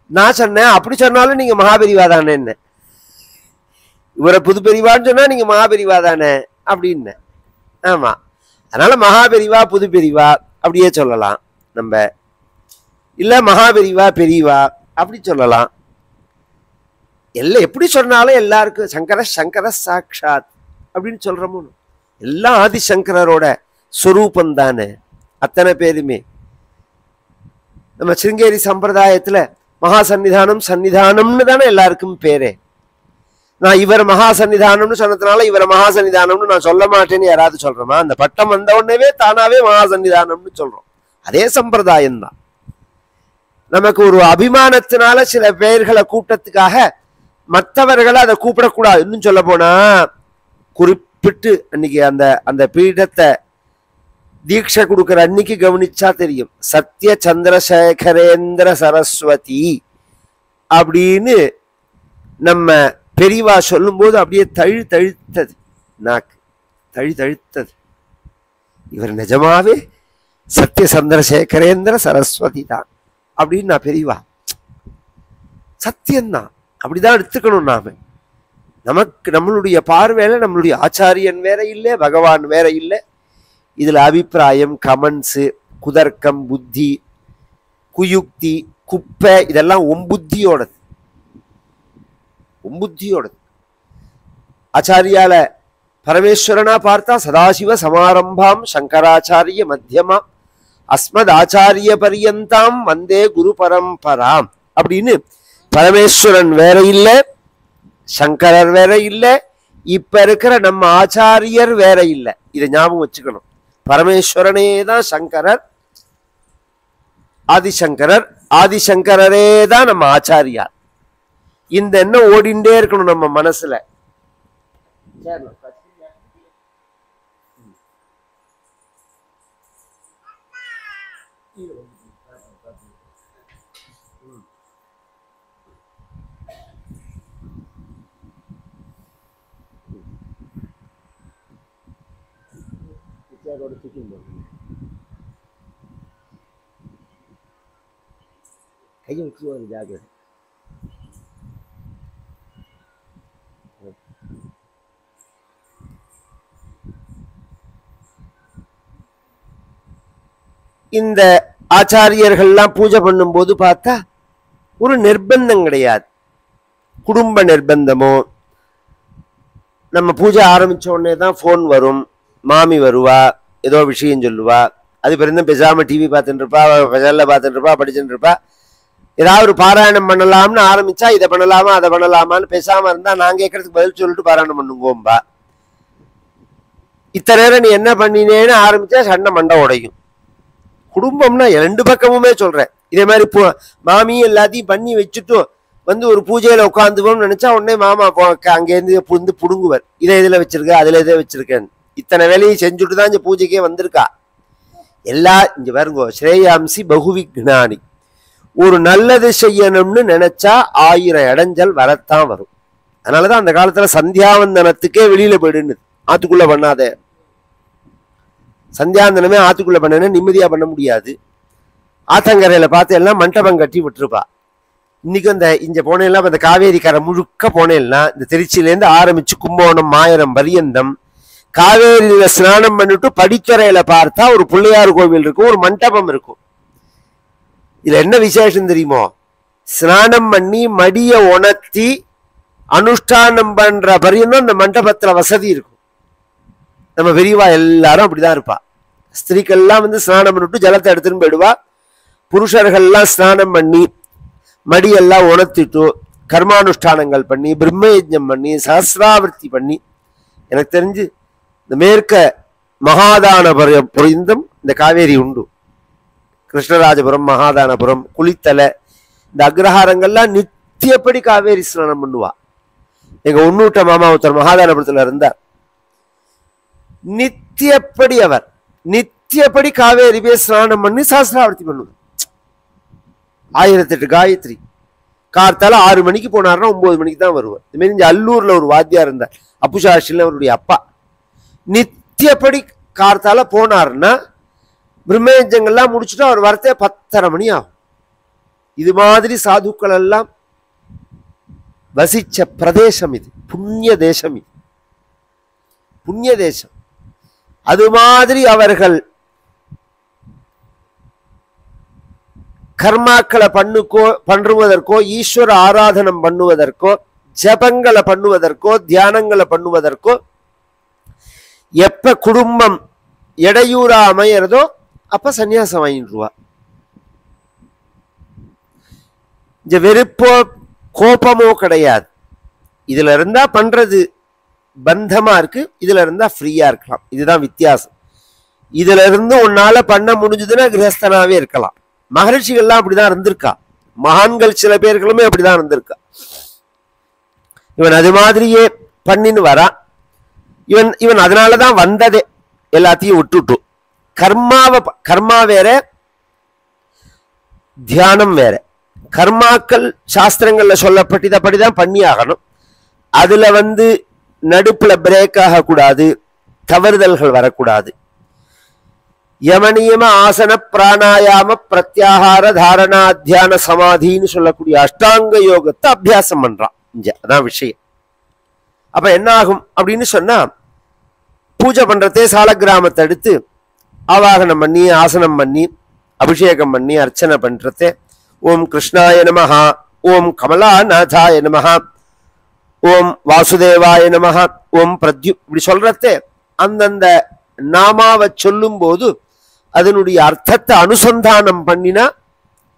நான் சொன்னேன், அப்படி சொன்னாலும் நீங்க மகாபெரிவா தானே, என்ன இவரை புது பெரியவான்னு சொன்னா நீங்க மகாபெரிவா தானே அப்படின்னு. ஆமா, அதனால மகாபெரிவா புது பெரியவா அப்படியே சொல்லலாம் நம்ம. இல்ல மகாபெரிவா பெரியவா அப்படி சொல்லலாம். எல்லாம் எப்படி சொன்னாலும் எல்லாருக்கும் சங்கர சங்கர சாட்சாத் அப்படின்னு சொல்றோமோ. எல்லாம் ஆதிசங்கரோட ஸ்வரூபம் தானே அத்தனை பேருமே. நம்ம சிருங்கேரி சம்பிரதாயத்துல மகா சன்னிதானம் சன்னிதானம்னு தானே எல்லாருக்கும் பேரே. நான் இவர் மகா சன்னிதானம்னு சொன்னதுனால இவரை மகா சன்னிதானம்னு நான் சொல்ல மாட்டேன்னு யாராவது சொல்றோமா? அந்த பட்டம் வந்த உடனே தானாவே மகா சன்னிதானம்னு சொல்றோம். அதே சம்பிரதாயம் தான். நமக்கு ஒரு அபிமானத்தினால சில பெயர்களை கூட்டத்துக்காக மற்றவர்களை அதை கூப்பிடக்கூடாது. இன்னும் சொல்ல போனா குறிப்பிட்டு அன்னைக்கு அந்த பீடத்தை தீட்சை கொடுக்குற அன்னைக்கு கவனிச்சா தெரியும், சத்ய சந்திரசேகரேந்திர சரஸ்வதி அப்படின்னு நம்ம பெரியவா சொல்லும் போது அப்படியே தழுத்தது, நாக்கு தழுத்தது. இவர் நிஜமாவே சத்ய சந்திரசேகரேந்திர சரஸ்வதி தான் அப்படின்னு நான் பெரியவா சத்தியம்தான் அப்படிதான் எடுத்துக்கணும். நமக்கு நம்மளுடைய பார்வையில நம்மளுடைய ஆச்சாரியன் வேற இல்லை, பகவான் வேற இல்லை. இதுல அபிப்பிராயம், கமெண்ட்ஸு, குதர்க்கம், புத்தி, குயுக்தி, குப்பை இதெல்லாம் ஒம்புத்தியோடது. ஆச்சாரியால பரமேஸ்வரனா பார்த்தா சதாசிவ சமாரம்பாம் சங்கராச்சாரிய மத்தியமா அஸ்மத் ஆச்சாரிய பரியந்தாம் வந்தே குரு பரம்பராம் அப்படின்னு பரமேஸ்வரன் வேற இல்லை, சங்கரர் வேற இல்லை, இப்ப இருக்கிற நம்ம ஆச்சாரியர் வேற இல்லை. இதை ஞாபகம் வச்சுக்கணும். பரமேஸ்வரனே தான் சங்கரர், ஆதிசங்கரர், ஆதிசங்கரரே தான் நம்ம ஆச்சாரியார். இந்த எண்ணம் ஓடிண்டே இருக்கணும் நம்ம மனசுல. கையும் ஜாகிரதை. இந்த ஆச்சாரியர்கள்லாம் பூஜை பண்ணும் போது பார்த்தா ஒரு நிர்பந்தம் கிடையாது. குடும்ப நிர்பந்தமோ, நம்ம பூஜை ஆரம்பிச்ச உடனே தான் ஃபோன் வரும், மாமி வருவா, ஏதோ விஷயம் சொல்லுவா, அது பிறந்த பேசாம டிவி பார்த்துட்டு இருப்பா, செல்ல பார்த்துட்டு இருப்பா, படிச்சுட்டு இருப்பா. ஏதாவது ஒரு பாராயணம் பண்ணலாம்னு ஆரம்பிச்சா இதை பண்ணலாமா அதை பண்ணலாமான்னு பேசாம இருந்தா நான் கேட்கறதுக்கு பதில் சொல்லிட்டு பாராயணம் பண்ணுங்கோம்பா. இத்தனை நேரம் நீ என்ன பண்ணினேன்னு ஆரம்பிச்சா சண்டை மண்டை உடையும். குடும்பம்னா ரெண்டு பக்கமுமே சொல்றேன். இதே மாதிரி மாமி எல்லாத்தையும் பண்ணி வச்சுட்டு வந்து ஒரு பூஜையில உட்காந்துவோம்னு நினைச்சா உடனே மாமா அங்கேருந்து புந்து புடுங்குவர். இதை இதுல வச்சிருக்க, அதுல இதை வச்சிருக்கேன்னு. இத்தனை வேலையும் செஞ்சுட்டு தான் இந்த பூஜைக்கே வந்திருக்கா. எல்லா இங்க பாருங்கோ, ஸ்ரேயாம்சி பகுவிக்னானி. ஒரு நல்லது செய்யணும்னு நினைச்சா 1000 இடைஞ்சல் வரத்தான் வரும். அதனாலதான் அந்த காலத்துல சந்தியாவந்தனத்துக்கே வெளியில போயிடுன்னு, ஆத்துக்குள்ள பண்ணாத. சந்தியாவந்தனமே ஆத்துக்குள்ள பண்ண நிம்மதியா பண்ண முடியாது. ஆத்தங்கரையில பார்த்து எல்லாம் மண்டபம் கட்டி விட்டுருப்பா. இன்னைக்கு இந்த இங்க போனேன்னா இந்த காவேரி கரை முழுக்க போனேன்னா இந்த திருச்சியிலேருந்து ஆரம்பிச்சு கும்பகோணம் மாயரம் பரியந்தம் காவேரியில ஸ்நானம் பண்ணிட்டு படிக்கரையில பார்த்தா ஒரு பிள்ளையார் கோவில் இருக்கும், ஒரு மண்டபம் இருக்கும். இதுல என்ன விசேஷம் தெரியுமோ? ஸ்நானம் பண்ணி மடிய உணர்த்தி அனுஷ்டானம் பண்ற பரியந்தம் அந்த மண்டபத்துல வசதி இருக்கும். நம்ம பெரியவா எல்லாரும் அப்படிதான் இருப்பா. ஸ்திரீக்கள்லாம் வந்து ஸ்நானம் பண்ணிட்டு ஜலத்தை எடுத்துன்னு போயிடுவா. புருஷர்கள்லாம் ஸ்நானம் பண்ணி மடியெல்லாம் உணர்த்திட்டு கர்மானுஷ்டானங்கள் பண்ணி பிரம்மயஜம் பண்ணி சஹசிராவர்த்தி பண்ணி, எனக்கு தெரிஞ்சு இந்த மேற்க மகாதானபுரம் புரிந்தும் இந்த காவேரி உண்டு. கிருஷ்ணராஜபுரம், மகாதானபுரம், குளித்தலை, இந்த அக்ரஹாரங்கள்லாம் நித்தியப்படி காவேரி ஸ்நானம் பண்ணுவா. எங்க உன்னூட்ட மாமா ஒருத்தர் மகாதானபுரத்துல இருந்தார். நித்தியப்படி அவர் நித்தியப்படி காவேரி போய் ஸ்நானம் பண்ணி சஹசிராவர்த்தி பண்ணுவார். 1008 காயத்ரி. கார்த்தால 6 மணிக்கு போனார்னா 9 மணிக்கு தான் வருவார். இது மாதிரி இங்க அல்லூர்ல ஒரு வாத்தியார் இருந்தார், அப்புசாஷில அவருடைய அப்பா. நித்தியப்படி கார்த்தால போனார்னா பிரம்மயஜங்கள்லாம் முடிச்சுட்டு அவர் வரத்தே 10:30 மணி ஆகும். இது மாதிரி சாதுக்கள் எல்லாம் வசிச்ச பிரதேசம் இது. புண்ணிய தேசம் இது, புண்ணிய தேசம். அது மாதிரி அவர்கள் கர்மாக்களை பண்ணுவதற்கோ, ஈஸ்வர ஆராதனம் பண்ணுவதற்கோ, ஜபங்களை பண்ணுவதற்கோ, தியானங்களை பண்ணுவதற்கோ எப்ப குடும்பம் இடையூறா அமையறதோ அப்ப சன்னியாசம் வாங்கிடுவா. இந்த வெறுப்போ கோபமோ கிடையாது. இதுல இருந்தா பண்றது பந்தமா இருக்கு, இதுல இருந்தா ஃப்ரீயா இருக்கலாம். இதுதான் வித்தியாசம். இதுல இருந்து உன்னால பண்ண முடிஞ்சதுன்னா கிரகஸ்தனாவே இருக்கலாம். மகரிஷிகள்லாம் அப்படிதான் இருந்திருக்கா. மகான்கள் சில பேர்களுமே அப்படிதான் இருந்திருக்கா. இவன் அது மாதிரியே பண்ணின்னு வரான். இவன் அதனாலதான் வந்ததே. எல்லாத்தையும் விட்டுட்டு கர்மா வேற, தியானம் வேற. கர்மாக்கள் சாஸ்திரங்கள்ல சொல்லப்பட்டதப்படிதான் பண்ணி ஆகணும். அதுல வந்து நடுப்புல பிரேக் ஆகக்கூடாது, தவறுதல்கள் வரக்கூடாது. யமனியம ஆசன பிராணாயாம பிரத்யாகார தாரணா தியான சமாதின்னு சொல்லக்கூடிய அஷ்டாங்க யோகத்தை அபியாசம் பண்றான். அதான் விஷயம். அப்ப என்ன ஆகும் அப்படின்னு சொன்னா, பூஜை பண்றதே சால கிராமத்தை எடுத்து ஆவாகனம் பண்ணி ஆசனம் பண்ணி அபிஷேகம் பண்ணி அர்ச்சனை பண்றதே ஓம் கிருஷ்ணாய நமஹா, ஓம் கமலாநாதாய நமஹா, ஓம் வாசுதேவாய நமஹா, ஓம் பிரத்யு, இப்படி சொல்றதே அந்தந்த நாமாவை சொல்லும் போது அதனுடைய அர்த்தத்தை அனுசந்தானம் பண்ணினா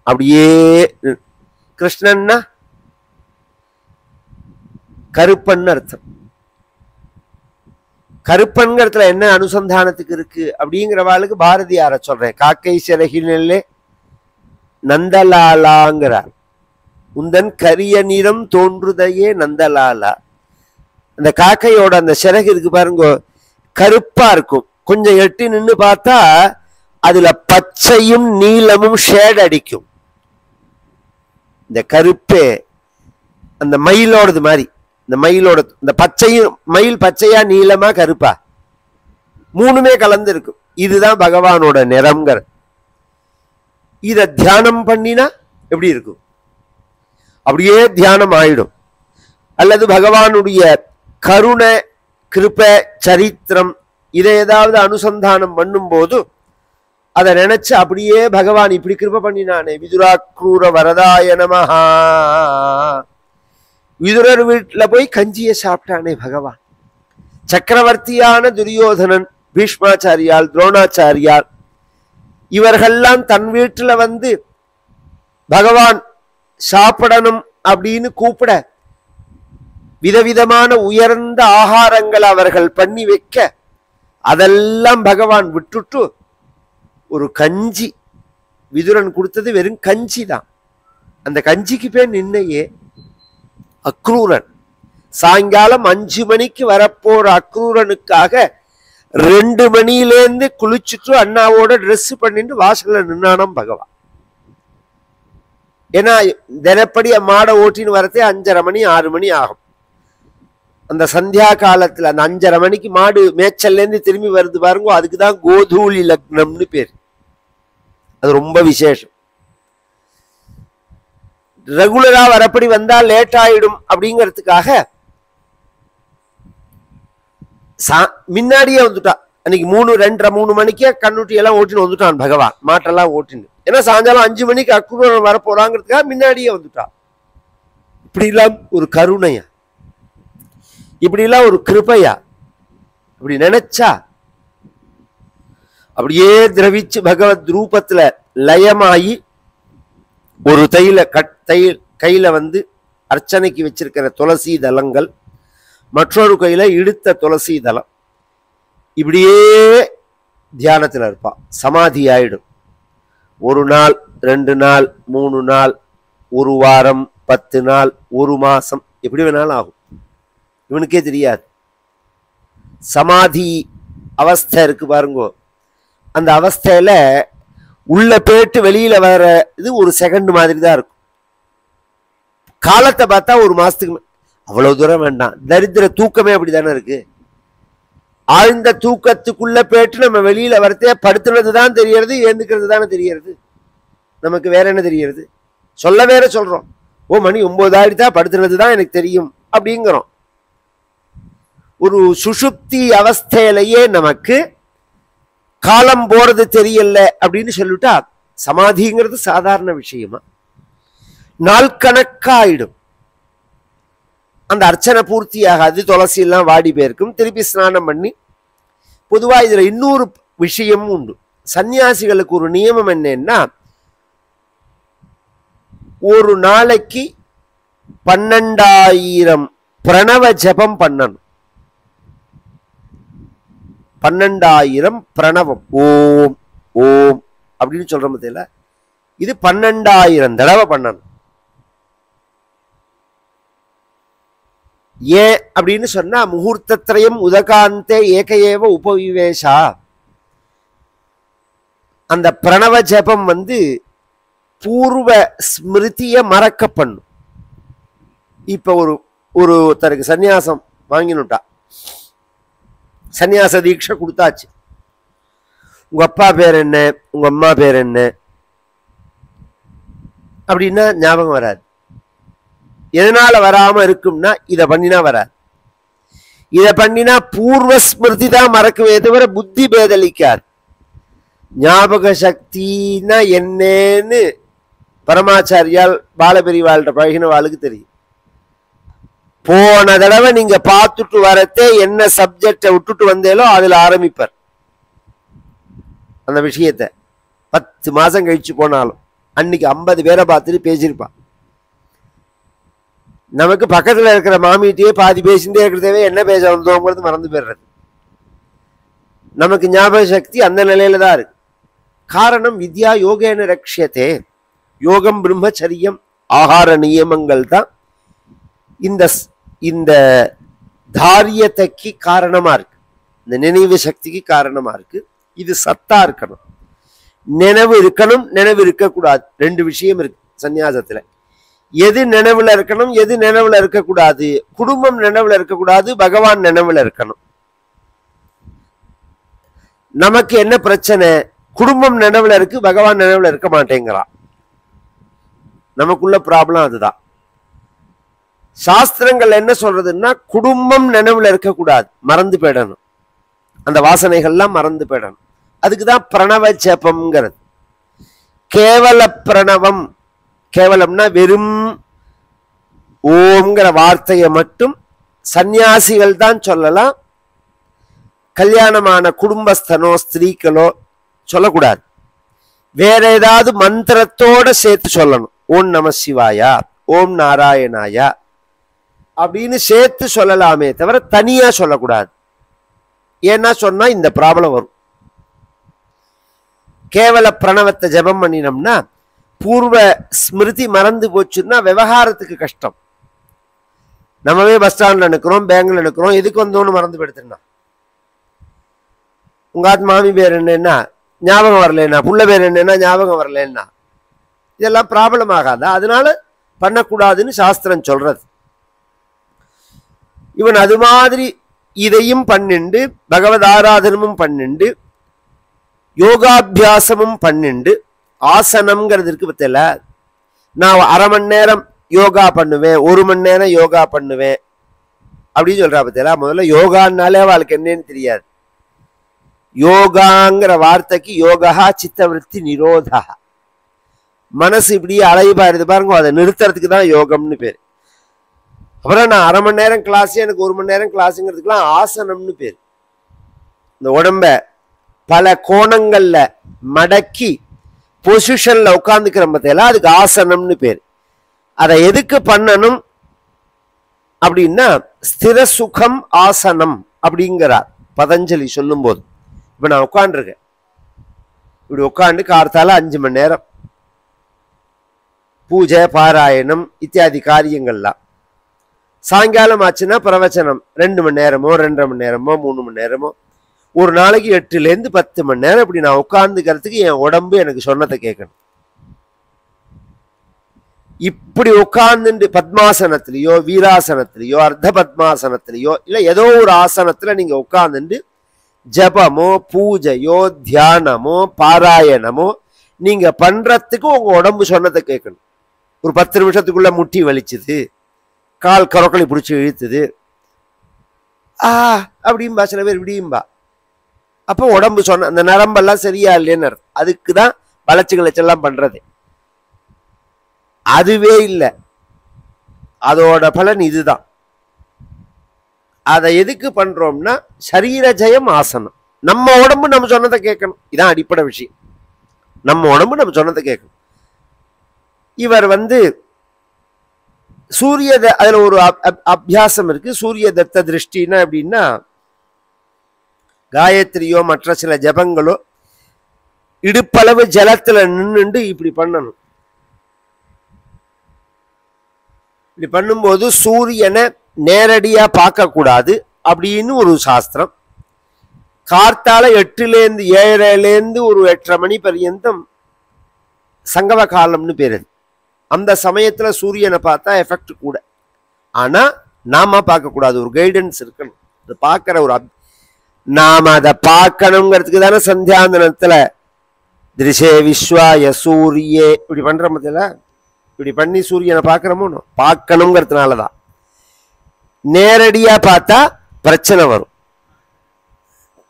அப்படியே கிருஷ்ணன்னா கருப்பன் அர்த்தம். கருப்பன்கிறதுல என்ன அனுசந்தானத்துக்கு இருக்கு அப்படிங்கிறவாளுக்கு பாரதியார சொல்றேன். காக்கை சிறகிலே நந்தலாலாங்கிறார். உந்தன் கரிய நிறம் தோன்றுதையே நந்தலாலா. அந்த காக்கையோட அந்த சிறகு இருக்கு பாருங்க, கருப்பா இருக்கும். கொஞ்சம் எட்டி நின்று பார்த்தா அதுல பச்சையும் நீலமும் ஷேட் அடிக்கும். இந்த கருப்பே அந்த மயிலோடது மாதிரி, இந்த மயிலோட இந்த பச்சையும், மயில் பச்சையா நீளமா கருப்பா மூணுமே கலந்து இருக்கும். இதுதான் பகவானோட நிறம்ங்கிற. இத தியானம் பண்ணினா எப்படி இருக்கும்? அப்படியே தியானம் ஆயிடும். அல்லது பகவானுடைய கருணை, கிருபை, சரித்திரம் இதை ஏதாவது அனுசந்தானம் பண்ணும் போது அதை நினைச்சு அப்படியே பகவான் இப்படி கிருபை பண்ணினானே, விதுராக்ரூர வரதாய நமஹா, விதுரர் வீட்டுல போய் கஞ்சியை சாப்பிட்டானே பகவான், சக்கரவர்த்தியான துரியோதனன், பீஷ்மாச்சாரியால், துரோணாச்சாரியால் இவர்கள்லாம் தன் வீட்டுல வந்து பகவான் சாப்பிடணும் அப்படின்னு கூப்பிட விதவிதமான உயர்ந்த ஆகாரங்கள் அவர்கள் பண்ணி வைக்க அதெல்லாம் பகவான் விட்டுட்டு ஒரு கஞ்சி, விதுரன் கொடுத்தது வெறும் கஞ்சி தான். அந்த கஞ்சிக்கு பேர் நின்னையே அக்ரூரன். சாயங்காலம் 5 மணிக்கு வரப்போற அக்ரூரனுக்காக 2 மணியிலேருந்து குளிச்சுட்டு அண்ணாவோட ட்ரெஸ் பண்ணிட்டு வாசல்ல நின்னானம் பகவான். ஏன்னா தினப்படி மாடை ஓட்டின்னு வரதே 5:30 மணி 6 மணி ஆகும். அந்த சந்தியா காலத்துல அந்த 5:30 மணிக்கு மாடு மேய்ச்சல்ல இருந்து திரும்பி வருது பாருங்க, அதுக்குதான் கோதூலி லக்னம்னு பேர். அது ரொம்ப விசேஷம். ரெகுலரா வரப்படி வந்தா லேட் ஆயிடும் அப்படிங்கிறதுக்காக முன்னாடியே வந்துட்டா. அன்னைக்கு 2:30 மணிக்கே கண்ணுட்டி எல்லாம் ஓட்டின்னு வந்துட்டான் பகவான், மாட்டெல்லாம் ஓட்டின்னு. ஏன்னா சாயங்காலம் 5 மணிக்கு அக்ரூரன் வரப்போறாங்கிறதுக்காக முன்னாடியே வந்துட்டான். இப்படி எல்லாம் ஒரு கருணையா, இப்படி எல்லாம் ஒரு கிருபையா, இப்படி நினைச்சா அப்படியே திரவிச்சு பகவத் ரூபத்துல லயமாயி ஒரு கையில வந்து அர்ச்சனைக்கு வச்சிருக்கிற துளசி தலங்கள், மற்றொரு கையில இழுத்த துளசி தலம், இப்படியே தியானத்துல இருப்பா. சமாதி ஆயிடும். 1 நாள் 2 நாள் 3 நாள் 1 வாரம் 10 நாள் 1 மாசம் எப்படி வேணாலும் ஆகும், இவனுக்கே தெரியாது. சமாதி அவஸ்தை இருக்கு பாருங்கோ, அந்த அவஸ்தையில உள்ள போயிட்டு வெளியில வர இது 1 செகண்ட் மாதிரி தான் இருக்கும். காலத்தை பார்த்தா 1 மாசத்துக்கு அவ்வளவு தூரம் வேண்டாம். தரித்திர தூக்கமே அப்படித்தானே இருக்கு. ஆழ்ந்த தூக்கத்துக்குள்ள போயிட்டு நம்ம வெளியில வரத்தே படுத்துனது தான் தெரியறது, ஏந்துக்கிறது தானே தெரியறது. நமக்கு வேற என்ன தெரியறது? சொல்ல வேற சொல்றோம், ஓ மணி 9 ஆயிடுதா, படுத்துனது தான் எனக்கு தெரியும் அப்படிங்கிறோம். ஒரு சுஷுப்தி அவஸ்தையிலேயே நமக்கு காலம் போறது தெரியல அப்படின்னு சொல்லிட்டா சமாதிங்கிறது சாதாரண விஷயமா? நாள் கணக்காயிடும். அந்த அர்ச்சனை பூர்த்தி ஆகாது, துளசி எல்லாம் வாடி போயிருக்கும். திருப்பி ஸ்நானம் பண்ணி, பொதுவா இதுல இன்னொரு விஷயமும் உண்டு. சன்னியாசிகளுக்கு ஒரு நியமம் என்னன்னா, ஒரு நாளைக்கு 12,000 பிரணவ ஜபம் பண்ணணும். 12,000 பிரணவம், ஓம் ஓம் அப்படின்னு சொல்றோம் தெரியல, இது 12,000 தடவை பண்ணணும். ஏன் அப்படின்னு சொன்னா, முகூர்த்தத்ரயம் உதகாந்தே ஏகையேவ உபவிவேஷா. அந்த பிரணவ ஜபம் வந்து பூர்வ ஸ்மிருதிய மறக்க பண்ணும். இப்ப ஒருத்தருக்கு சன்னியாசம் வாங்கினுட்டா, சன்னியாச தீட்சை கொடுத்தாச்சு. உங்க அப்பா பேர் என்ன, உங்க அம்மா பேர் என்ன அப்படின்னா ஞாபகம் வராது. எதனால வராம இருக்கும்னா, இதை பண்ணினா வராது. இதை பண்ணினா பூர்வ ஸ்மிருதி தான் மறக்கவே தவிர புத்தி பேதலிக்காது. ஞாபக சக்தினா என்னன்னு பரமாச்சாரியால் பாலபெரிவாள்கிட்ட பழகின வாளுக்கு தெரியும். போன தடவை நீங்க பார்த்துட்டு வரத்தே என்ன சப்ஜெக்டை விட்டுட்டு வந்தேலோ அதுல ஆரம்பிப்பார் அந்த விஷயத்த. 10 மாசம் கழிச்சு போனாலும் அன்னைக்கு 50 பேரை பார்த்துட்டு பேசியிருப்பான். நமக்கு பக்கத்துல இருக்கிற மாமிகிட்டே பாதி பேசிட்டே இருக்கிறதவே என்ன பேச வந்தோங்கிறது மறந்து போயிடுறது. நமக்கு ஞாபக சக்தி அந்த நிலையில தான் இருக்கு. காரணம் வித்யா யோகேன ரக்ஷியத்தே. யோகம் பிரம்மச்சரியம் ஆகார நியமங்கள் தான் இந்த இந்த தாரியத்தைக்கு காரணமா இருக்கு, இந்த நினைவு சக்திக்கு காரணமா இருக்கு. இது சத்தா இருக்கணும், நினைவு இருக்கணும், நினைவு இருக்கக்கூடாது. ரெண்டு விஷயம் இருக்கு சந்நியாசத்துல. எது நினைவுல இருக்கணும், எது நினைவுல இருக்கக்கூடாது? குடும்பம் நினைவுல இருக்கக்கூடாது, பகவான் நினைவுல இருக்கணும். நமக்கு என்ன பிரச்சனை? குடும்பம் நினைவுல இருக்கு, பகவான் நினைவுல இருக்க மாட்டேங்கிறான். நமக்குள்ள ப்ராப்ளம் அதுதான். சாஸ்திரங்கள் என்ன சொல்றதுன்னா, குடும்பம் நினைவுல இருக்கக்கூடாது, மறந்து போயிடணும், அந்த வாசனைகள்லாம் மறந்து போயிடணும். அதுக்குதான் பிரணவ ஜபம்ங்கிறது. கேவல பிரணவம், கேவலம்னா வெறும் ஓம்ங்கிற வார்த்தையை மட்டும் சந்நியாசிகள் தான் சொல்லலாம். கல்யாணமான குடும்பஸ்தனோ ஸ்திரீக்களோ சொல்லக்கூடாது. வேற ஏதாவது மந்திரத்தோட சேர்த்து சொல்லணும். ஓம் நம சிவாயா, ஓம் நாராயணாயா அப்படின்னு சேர்த்து சொல்லலாமே தவிர தனியா சொல்லக்கூடாது. ஏன்னா சொன்னா இந்த ப்ராப்ளம் வரும். கேவல பிரணவத்தை ஜபம் பண்ணினோம்னா பூர்வ ஸ்மிருதி மறந்து போச்சுன்னா விவகாரத்துக்கு கஷ்டம். நம்மவே பஸ் ஸ்டாண்ட்ல நிற்கிறோம், பேங்க்ல நிற்கிறோம், எதுக்கு வந்தோன்னு மறந்து போயிடுதுன்னா, உங்க மாமி பேர் என்னன்னா ஞாபகம் வரலன்னா, புள்ள பேர் என்னன்னா ஞாபகம் வரலன்னா, இதெல்லாம் ப்ராப்ளம் ஆகாதா? அதனால பண்ணக்கூடாதுன்னு சாஸ்திரம் சொல்றது. இவன் அது மாதிரி இதையும் பண்ணிண்டு, பகவத் ஆராதனமும் பண்ணிண்டு, யோகாபியாசமும் பண்ணிண்டு, ஆசனம்ங்கிறது இருக்கு பத்தில. நான் அரை மணி நேரம் யோகா பண்ணுவேன், ஒரு மணி நேரம் யோகா பண்ணுவேன் அப்படின்னு சொல்றா பத்தில. முதல்ல யோகான்னாலே அவளுக்கு என்னன்னு தெரியாது. யோகாங்கிற வார்த்தைக்கு யோகா சித்தவருத்தி நிரோதா, மனசு இப்படியே அலைபாருது பாருங்க, அதை நிறுத்துறதுக்கு தான் யோகம்னு பேரு. அப்புறம் நான் அரை மணி நேரம் கிளாஸ், எனக்கு ஒரு மணி நேரம் கிளாஸுங்கிறதுக்குலாம் ஆசனம்னு பேரு. இந்த உடம்ப பல கோணங்கள்ல மடக்கி பொசிஷன்ல உட்கார்ந்துக்கிற பத்தியெல்லாம் அதுக்கு ஆசனம்னு பேரு. அதை எதுக்கு பண்ணணும் அப்படின்னா, ஸ்திர சுகம் ஆசனம் அப்படிங்கிறார் பதஞ்சலி சொல்லும் போது. இப்ப நான் உட்காந்துருக்கேன், இப்படி உட்காந்து கார்த்தால 5 மணி நேரம் பூஜை பாராயணம் இத்தியாதி காரியங்கள்லாம். சாயங்காலம் ஆச்சுன்னா பிரவச்சனம் 2 மணி நேரமோ 2.5 மணி நேரமோ 3 மணி நேரமோ, ஒரு நாளைக்கு 8லேருந்து 10 மணி நேரம் இப்படி நான் உட்கார்ந்துக்கிறதுக்கு என் உடம்பு எனக்கு சொன்னதை கேட்கணும். இப்படி உட்கார்ந்துட்டு பத்மாசனத்திலேயோ வீராசனத்திலேயோ அர்த்த பத்மாசனத்திலேயோ இல்ல ஏதோ ஒரு ஆசனத்துல நீங்க உட்கார்ந்துட்டு ஜபமோ பூஜையோ தியானமோ பாராயணமோ நீங்க பண்றதுக்கு உங்க உடம்பு சொன்னதை கேட்கணும். ஒரு 10 நிமிஷத்துக்குள்ள முட்டி வலிச்சுது, கால் கரொக்களி பிடிச்சி இழுத்துது, அப்படிம்பா சில பேர் இப்படியும்பா. அப்போ உடம்பு சொன்ன அந்த நரம்பெல்லாம் சரியா இல்லைன்னு அர்த்தம். அதுக்குதான் வளர்ச்சி கிளச்செல்லாம் பண்றது. அதுவே இல்லை, அதோட பலன் இதுதான். அதை எதுக்கு பண்றோம்னா சரீர ஜெயம் ஆசனம். நம்ம உடம்பு நம்ம சொன்னதை கேட்கணும், இதான் அடிப்படை விஷயம். நம்ம உடம்பு நம்ம சொன்னதை கேட்கணும். இவர் சூரிய அதுல ஒரு அபியாசம் இருக்கு. சூரிய தத்த திருஷ்டினா அப்படின்னா, காயத்ரியோ மற்ற சில ஜபங்களோ இடுப்பளவு ஜலத்துல நின்றுண்டு இப்படி பண்ணணும். இப்படி பண்ணும்போது சூரியனை நேரடியா பார்க்க கூடாது அப்படின்னு ஒரு சாஸ்திரம். கார்த்தால 8லேருந்து 7லேருந்து ஒரு 8:30 மணி பர்யந்தம் சங்கம காலம்னு பேரு. அந்த சமயத்துல சூரியனை பார்த்தா எஃபெக்ட் கூட. ஆனா நாம பார்க்க கூடாது, ஒரு கைடன்ஸ் இருக்கணும். அது பார்க்கிற ஒரு நாம அதை பார்க்கணுங்கிறதுக்கு தானே சந்தியாந்தனத்துல திருஷே விஸ்வாய சூரியே இப்படி பண்ற மத்தியில இப்படி பண்ணி சூரியனை பார்க்கிறோமோ, பார்க்கணுங்கிறதுனாலதான். நேரடியா பார்த்தா பிரச்சனை வரும்,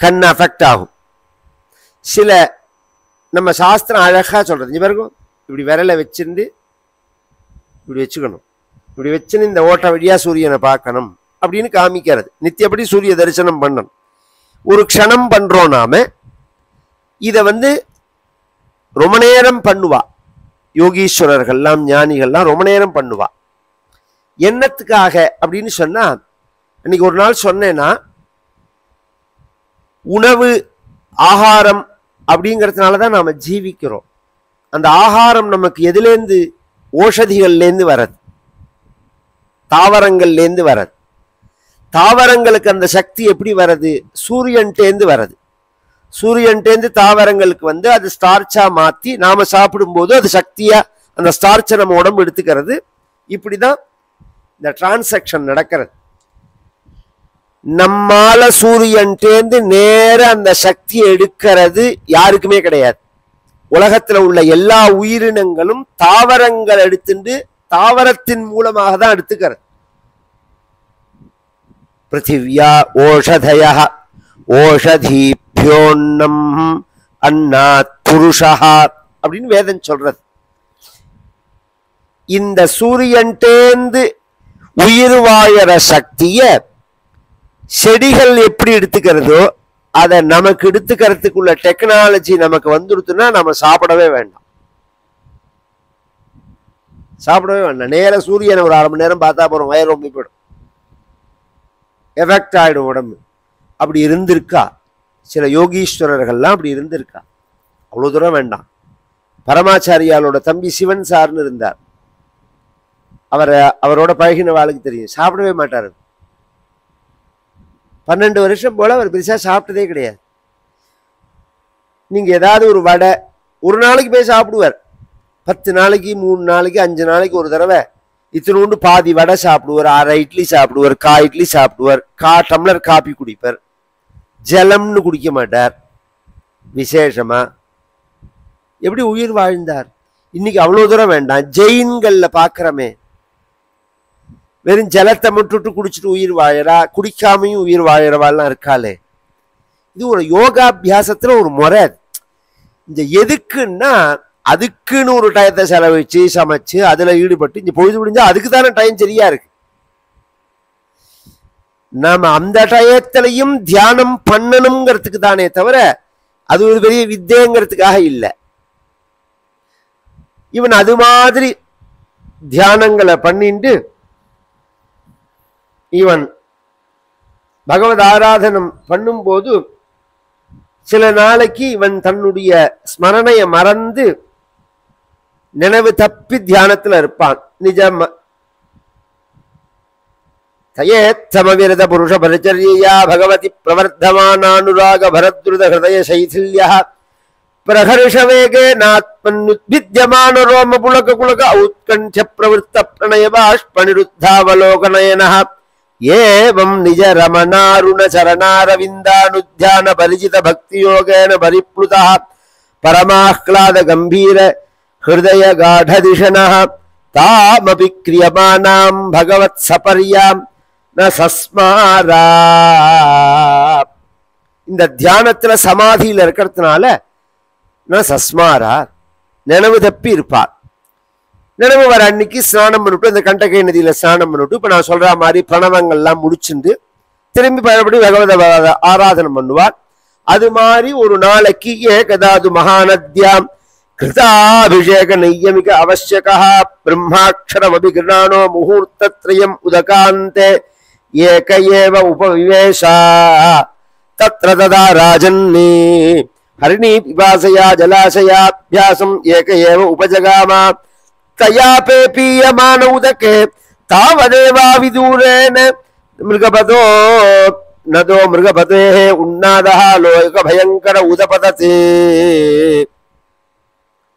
கண் அஃபெக்ட் ஆகும். சில நம்ம சாஸ்திரம் அழகா சொல்றது இவருக்கும், இப்படி விரலை வச்சிருந்து இப்படி வச்சுக்கணும், இப்படி வச்சுன்னு இந்த ஓட்ட வழியா சூரியனை பார்க்கணும் அப்படின்னு காமிக்கிறது. நித்தியப்படி சூரிய தரிசனம் பண்ணணும். ஒரு க்ஷணம் பண்றோம் நாம. இத ரொம்ப நேரம் பண்ணுவா யோகீஸ்வரர்கள்லாம் ஞானிகள்லாம் ரொம்ப நேரம் பண்ணுவா. என்னத்துக்காக அப்படின்னு சொன்னா, இன்னைக்கு ஒரு நாள் சொன்னேன்னா, உணவு ஆகாரம் அப்படிங்கிறதுனாலதான் நாம ஜீவிக்கிறோம். அந்த ஆகாரம் நமக்கு எதுலேருந்து? ஓஷதிகள்லேருந்து வர்றது, தாவரங்கள்லேருந்து வர்றது. தாவரங்களுக்கு அந்த சக்தி எப்படி வர்றது? சூரியன்டேந்து வர்றது. சூரியன்டேந்து தாவரங்களுக்கு வந்து அது ஸ்டார்ச்சா மாத்தி நாம சாப்பிடும் போது அது சக்தியா அந்த ஸ்டார்ச்சை நம்ம உடம்பு எடுத்துக்கிறது. இப்படிதான் இந்த டிரான்சாக்ஷன் நடக்கிறது. நம்மால சூரியன்டேந்து நேர அந்த சக்தியை எடுக்கிறது யாருக்குமே கிடையாது. உலகத்துல உள்ள எல்லா உயிரினங்களும் தாவரங்கள் எடுத்துட்டு தாவரத்தின் மூலமாக தான் எடுத்துக்கிறது. பிருத்திவியா ஓஷதய ஓஷதீப்யோன்னம் அன்னாத் புருஷா அப்படின்னு வேதம் சொல்றது. இந்த சூரியன்டேந்து உயிர் வாழற சக்திய செடிகள் எப்படி எடுத்துக்கிறதோ அதை நமக்கு எடுத்துக்கிறதுக்குள்ள டெக்னாலஜி நமக்கு வந்துடுத்துன்னா நம்ம சாப்பிடவே வேண்டாம். நேர சூரியனை ஒரு 1/2 மணி நேரம் பார்த்தா போறோம், வயிறு ரொம்ப போயிடும், எஃபெக்ட் ஆயிடும் உடம்பு. அப்படி இருந்திருக்கா சில யோகீஸ்வரர்கள்லாம், அப்படி இருந்திருக்கா. அவ்வளவு தூரம் வேண்டாம். பரமாச்சாரியாலோட தம்பி சிவன் சார்னு இருந்தார். அவரோட பழகின வாழ்க்கை தெரியும், சாப்பிடவே மாட்டாரு. 12 வருஷம் போல அவர் பெருசா சாப்பிட்டதே கிடையாது. நீங்க ஏதாவது ஒரு வடை ஒரு நாளைக்கு போய் சாப்பிடுவார், 10 நாளைக்கு 3 நாளைக்கு 5 நாளைக்கு ஒரு தடவை இத்தினோண்டு பாதி வடை சாப்பிடுவார், 1/2 இட்லி சாப்பிடுவார், 1/4 இட்லி சாப்பிடுவார், 1/4 டம்ளர் காப்பி குடிப்பார், ஜலம்னு குடிக்க மாட்டார். விசேஷமா எப்படி உயிர் வாழ்ந்தார்? இன்னைக்கு அவ்வளவு தூரம் வேண்டாம். ஜெயின்கள்ல பாக்குறமே, வெறும் ஜலத்தை மட்டுட்டு குடிச்சிட்டு உயிர் வாழறா, குடிக்காமையும் உயிர் வாழறவாள்லாம் இருக்காளே. இது ஒரு யோகாபியாசத்துல ஒரு முறை. இந்த எதுக்குன்னா அதுக்குன்னு ஒரு டயத்தை செலவழிச்சு சமைச்சு அதுல ஈடுபட்டு இங்க பொழுது முடிஞ்சா அதுக்கு தானே டைம் சரியா இருக்கு. நாம அந்த டயத்திலையும் தியானம் பண்ணணுங்கிறதுக்கு தானே தவிர அது ஒரு பெரிய வித்தைங்கிறதுக்காக இல்லை. இவன் அது மாதிரி தியானங்களை பண்ணிட்டு இவன் பகவத் ஆராதனம் பண்ணும்போது சில நாளைக்கு இவன் தன்னுடைய ஸ்மரணையை மறந்து நினைவு தப்பி தியானத்துல இருப்பான். நிஜம் தயேத்தமவிரத புருஷ பரிச்சர்யா பகவதி பிரவர்த்தமானானுராக பரத்ருத ஹிருதய சைதில்யா பிரஹர்ஷவேகே நாத்மன்யுத்வித்யமான ரோம புலக குலக ஔத்கண்ட்ய பிரவృத்த பிரணய பாஷ்பனிருத்தாவலோகநயனஹ ஏவம் நிஜ ரமணாருண சரணாரவிந்தானுத்யான பரிஜித பக்தியோகேன பரிப்ளுதः பரமாஹ்லாத கம்பீர ஹிருதய காடதிஷனஹ தாமபி கிரியமானாம் பகவத் சபர்யாம் ந சஸ்மாரா. இந்த தியானத்துல சமாதியில இருக்கிறதுனால ந சஸ்மாரா நினைவு தப்பி இருப்பார். நினைவு வர அன்னைக்கு ஸ்நானம் பண்ணிட்டு இந்த கண்டகை நதியில ஸ்நானம் பண்ணிட்டு இப்ப நான் சொல்ற மாதிரி பிரணவங்கள்லாம் முடிச்சுட்டு திரும்பி பழப்படி பகவத ஆராதனம் பண்ணுவார். அது மாதிரி ஒரு நாளைக்கு ஏகதாது மகாநத்யாம் கிருதாபிஷேக நையமிக அவசியகா பிரம்மாட்சரம் அபிகிருணானோ முகூர்த்தத்ரயம் உதகாந்தே ஏக ஏவ உபவிவேஷா தத்ர ததா ராஜன்னே ஹரிணி பிபாசயா ஜலாசயாபியாசம் ஏக ஏவ உபஜகாமா தயாபே பீயமான உதகே தாவதேவா விதூரேன மிருகபதோ நதோ மிருகபதே உன்னாதா லோக பயங்கர உதபததே.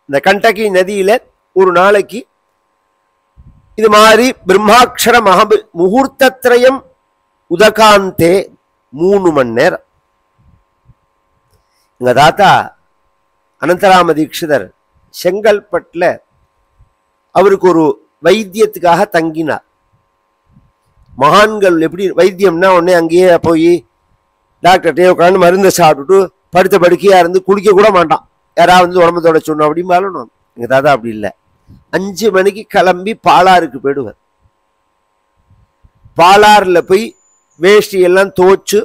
இந்த கண்டகி நதியில ஒரு நாளைக்கு இது மாதிரி பிரம்மாட்சர முகூர்த்தத்ரயம் உதகாந்தே 3 மணி நேரம். எங்க தாத்தா அனந்தராம தீட்சிதர் செங்கல்பட்டுல அவருக்கு ஒரு வைத்தியத்துக்காக தங்கினார். மகான்கள் எப்படி வைத்தியம்னா உடனே அங்கேயே போய் டாக்டர்கிட்டே உட்காந்து மருந்தை சாப்பிட்டுட்டு படுத்த படுக்கையா இருந்து குடிக்க கூட மாட்டான். யாராவது உடம்பு தொடச்சணும் அப்படிம்பாலும் எங்க தாத்தா அப்படி இல்லை. 5 மணிக்கு கிளம்பி பாலாருக்கு போயிடுவார். பாலாறுல போய் வேஷ்டி எல்லாம் தோச்சு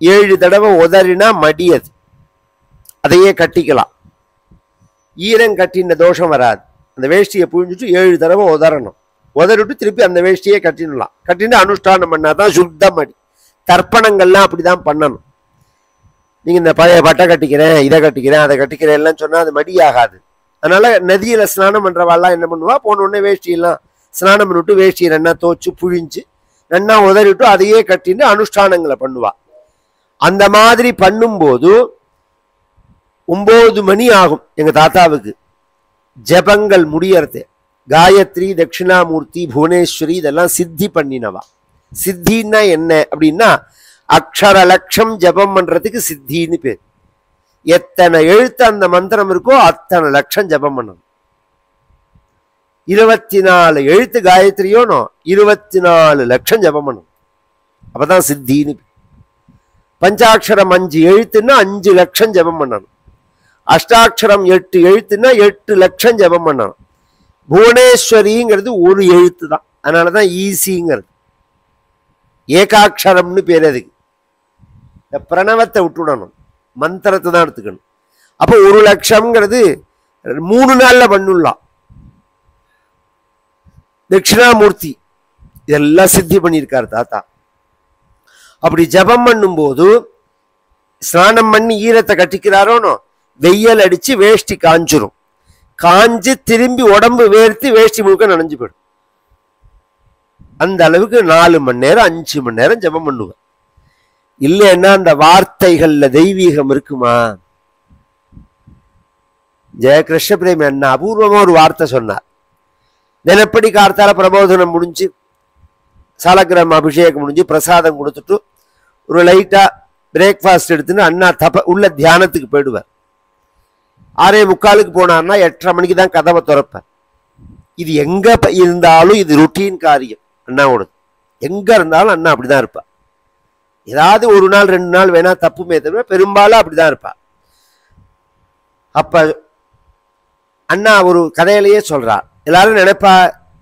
7 தடவை உதறினா மடியது, அதையே கட்டிக்கலாம். ஈரம் கட்டின தோஷம் வராது. அந்த வேஷ்டியை புழிஞ்சிட்டு 7 தடவை உதறணும். உதறிட்டு திருப்பி அந்த வேஷ்டியை கட்டிடலாம். கட்டிட்டு அனுஷ்டானம் பண்ணாதான் சுத்தம் அடி. தர்ப்பணங்கள்லாம் அப்படிதான் பண்ணணும். நீங்க இந்த பழைய பட்டை கட்டிக்கிறேன், இதை கட்டிக்கிறேன், அதை கட்டிக்கிறேன் எல்லாம் சொன்னா அது மடி ஆகாது. அதனால நதியில ஸ்நானம் பண்றவாள்லாம் என்ன பண்ணுவா, போன உடனே வேஷ்டியெல்லாம் ஸ்நானம் பண்ணிவிட்டு வேஷ்டியை நன்னா தோச்சு புழிஞ்சு நன்னா உதறிட்டு அதையே கட்டிட்டு அனுஷ்டானங்களை பண்ணுவா. அந்த மாதிரி பண்ணும்போது 9 மணி ஆகும் எங்க தாத்தாவுக்கு ஜபங்கள் முடியறது. காயத்ரி, தட்சிணாமூர்த்தி, புவனேஸ்வரி இதெல்லாம் சித்தி பண்ணினவா. சித்தின்னா என்ன அப்படின்னா அக்ஷர லட்சம் ஜபம் பண்றதுக்கு சித்தின்னு பேர். எத்தனை எழுத்து அந்த மந்திரம் இருக்கோ அத்தனை லட்சம் ஜபம் பண்ணணும். 24 எழுத்து காயத்ரியோனோ 24 லட்சம் ஜபம் பண்ணணும். அப்பதான் சித்தின்னு. பஞ்சாட்சரம் 5 எழுத்துன்னா 5 லட்சம் ஜபம் பண்ணணும். அஷ்டாட்சரம் 8 எழுத்துன்னா 8 லட்சம் ஜபம் பண்ணணும். புவனேஸ்வரிங்கிறது ஒரு எழுத்து தான், அதனாலதான் ஈஸிங்கிறது. ஏகாட்சரம்னு பேர். அதுக்கு இந்த பிரணவத்தை விட்டுடணும், மந்திரத்தை தான் எடுத்துக்கணும். அப்போ 1 லட்சம்ங்கிறது 3 நாள்ல பண்ணுலாம். தட்சிணாமூர்த்தி இதெல்லாம் சித்தி பண்ணியிருக்காரு தாத்தா. அப்படி ஜபம் பண்ணும் போது ஸ்நானம் பண்ணி ஈரத்தை கட்டிக்கிறாரோனோ வெய்யல் அடிச்சு வேஷ்டி காஞ்சிரும். காஞ்சு திரும்பி உடம்பு வேர்த்து வேஷ்டி முழுக்க நனைஞ்சு போயிடும். அந்த அளவுக்கு 4 மணி நேரம் 5 மணி நேரம் ஜபம் பண்ணுவேன். இல்லைன்னா அந்த வார்த்தைகள்ல தெய்வீகம் இருக்குமா? ஜெய கிருஷ்ண பிரேமி அண்ணா அபூர்வமா ஒரு வார்த்தை சொன்னார். தினப்படி கார்த்தால பிரபோதனம் முடிஞ்சு சாலக்கிராம அபிஷேகம் முடிஞ்சு பிரசாதம் கொடுத்துட்டு ஒரு லைட்டா பிரேக்ஃபாஸ்ட் எடுத்துன்னு அண்ணா உள்ள தியானத்துக்கு போயிடுவார். 6:45 போனார்னா 8:30 மணிக்கு தான் கதவை திறப்பார். இது எங்க இருந்தாலும் இது ருட்டீன் காரியம் அண்ணாவோடது. எங்க இருந்தாலும் அண்ணா அப்படிதான் இருப்பார். ஏதாவது 1 நாள் 2 நாள் வேணா தப்புமே தவிர பெரும்பாலும் அப்படிதான் இருப்பார். அப்ப அண்ணா ஒரு கதையிலேயே சொல்றார். எல்லாரும் நினைப்பா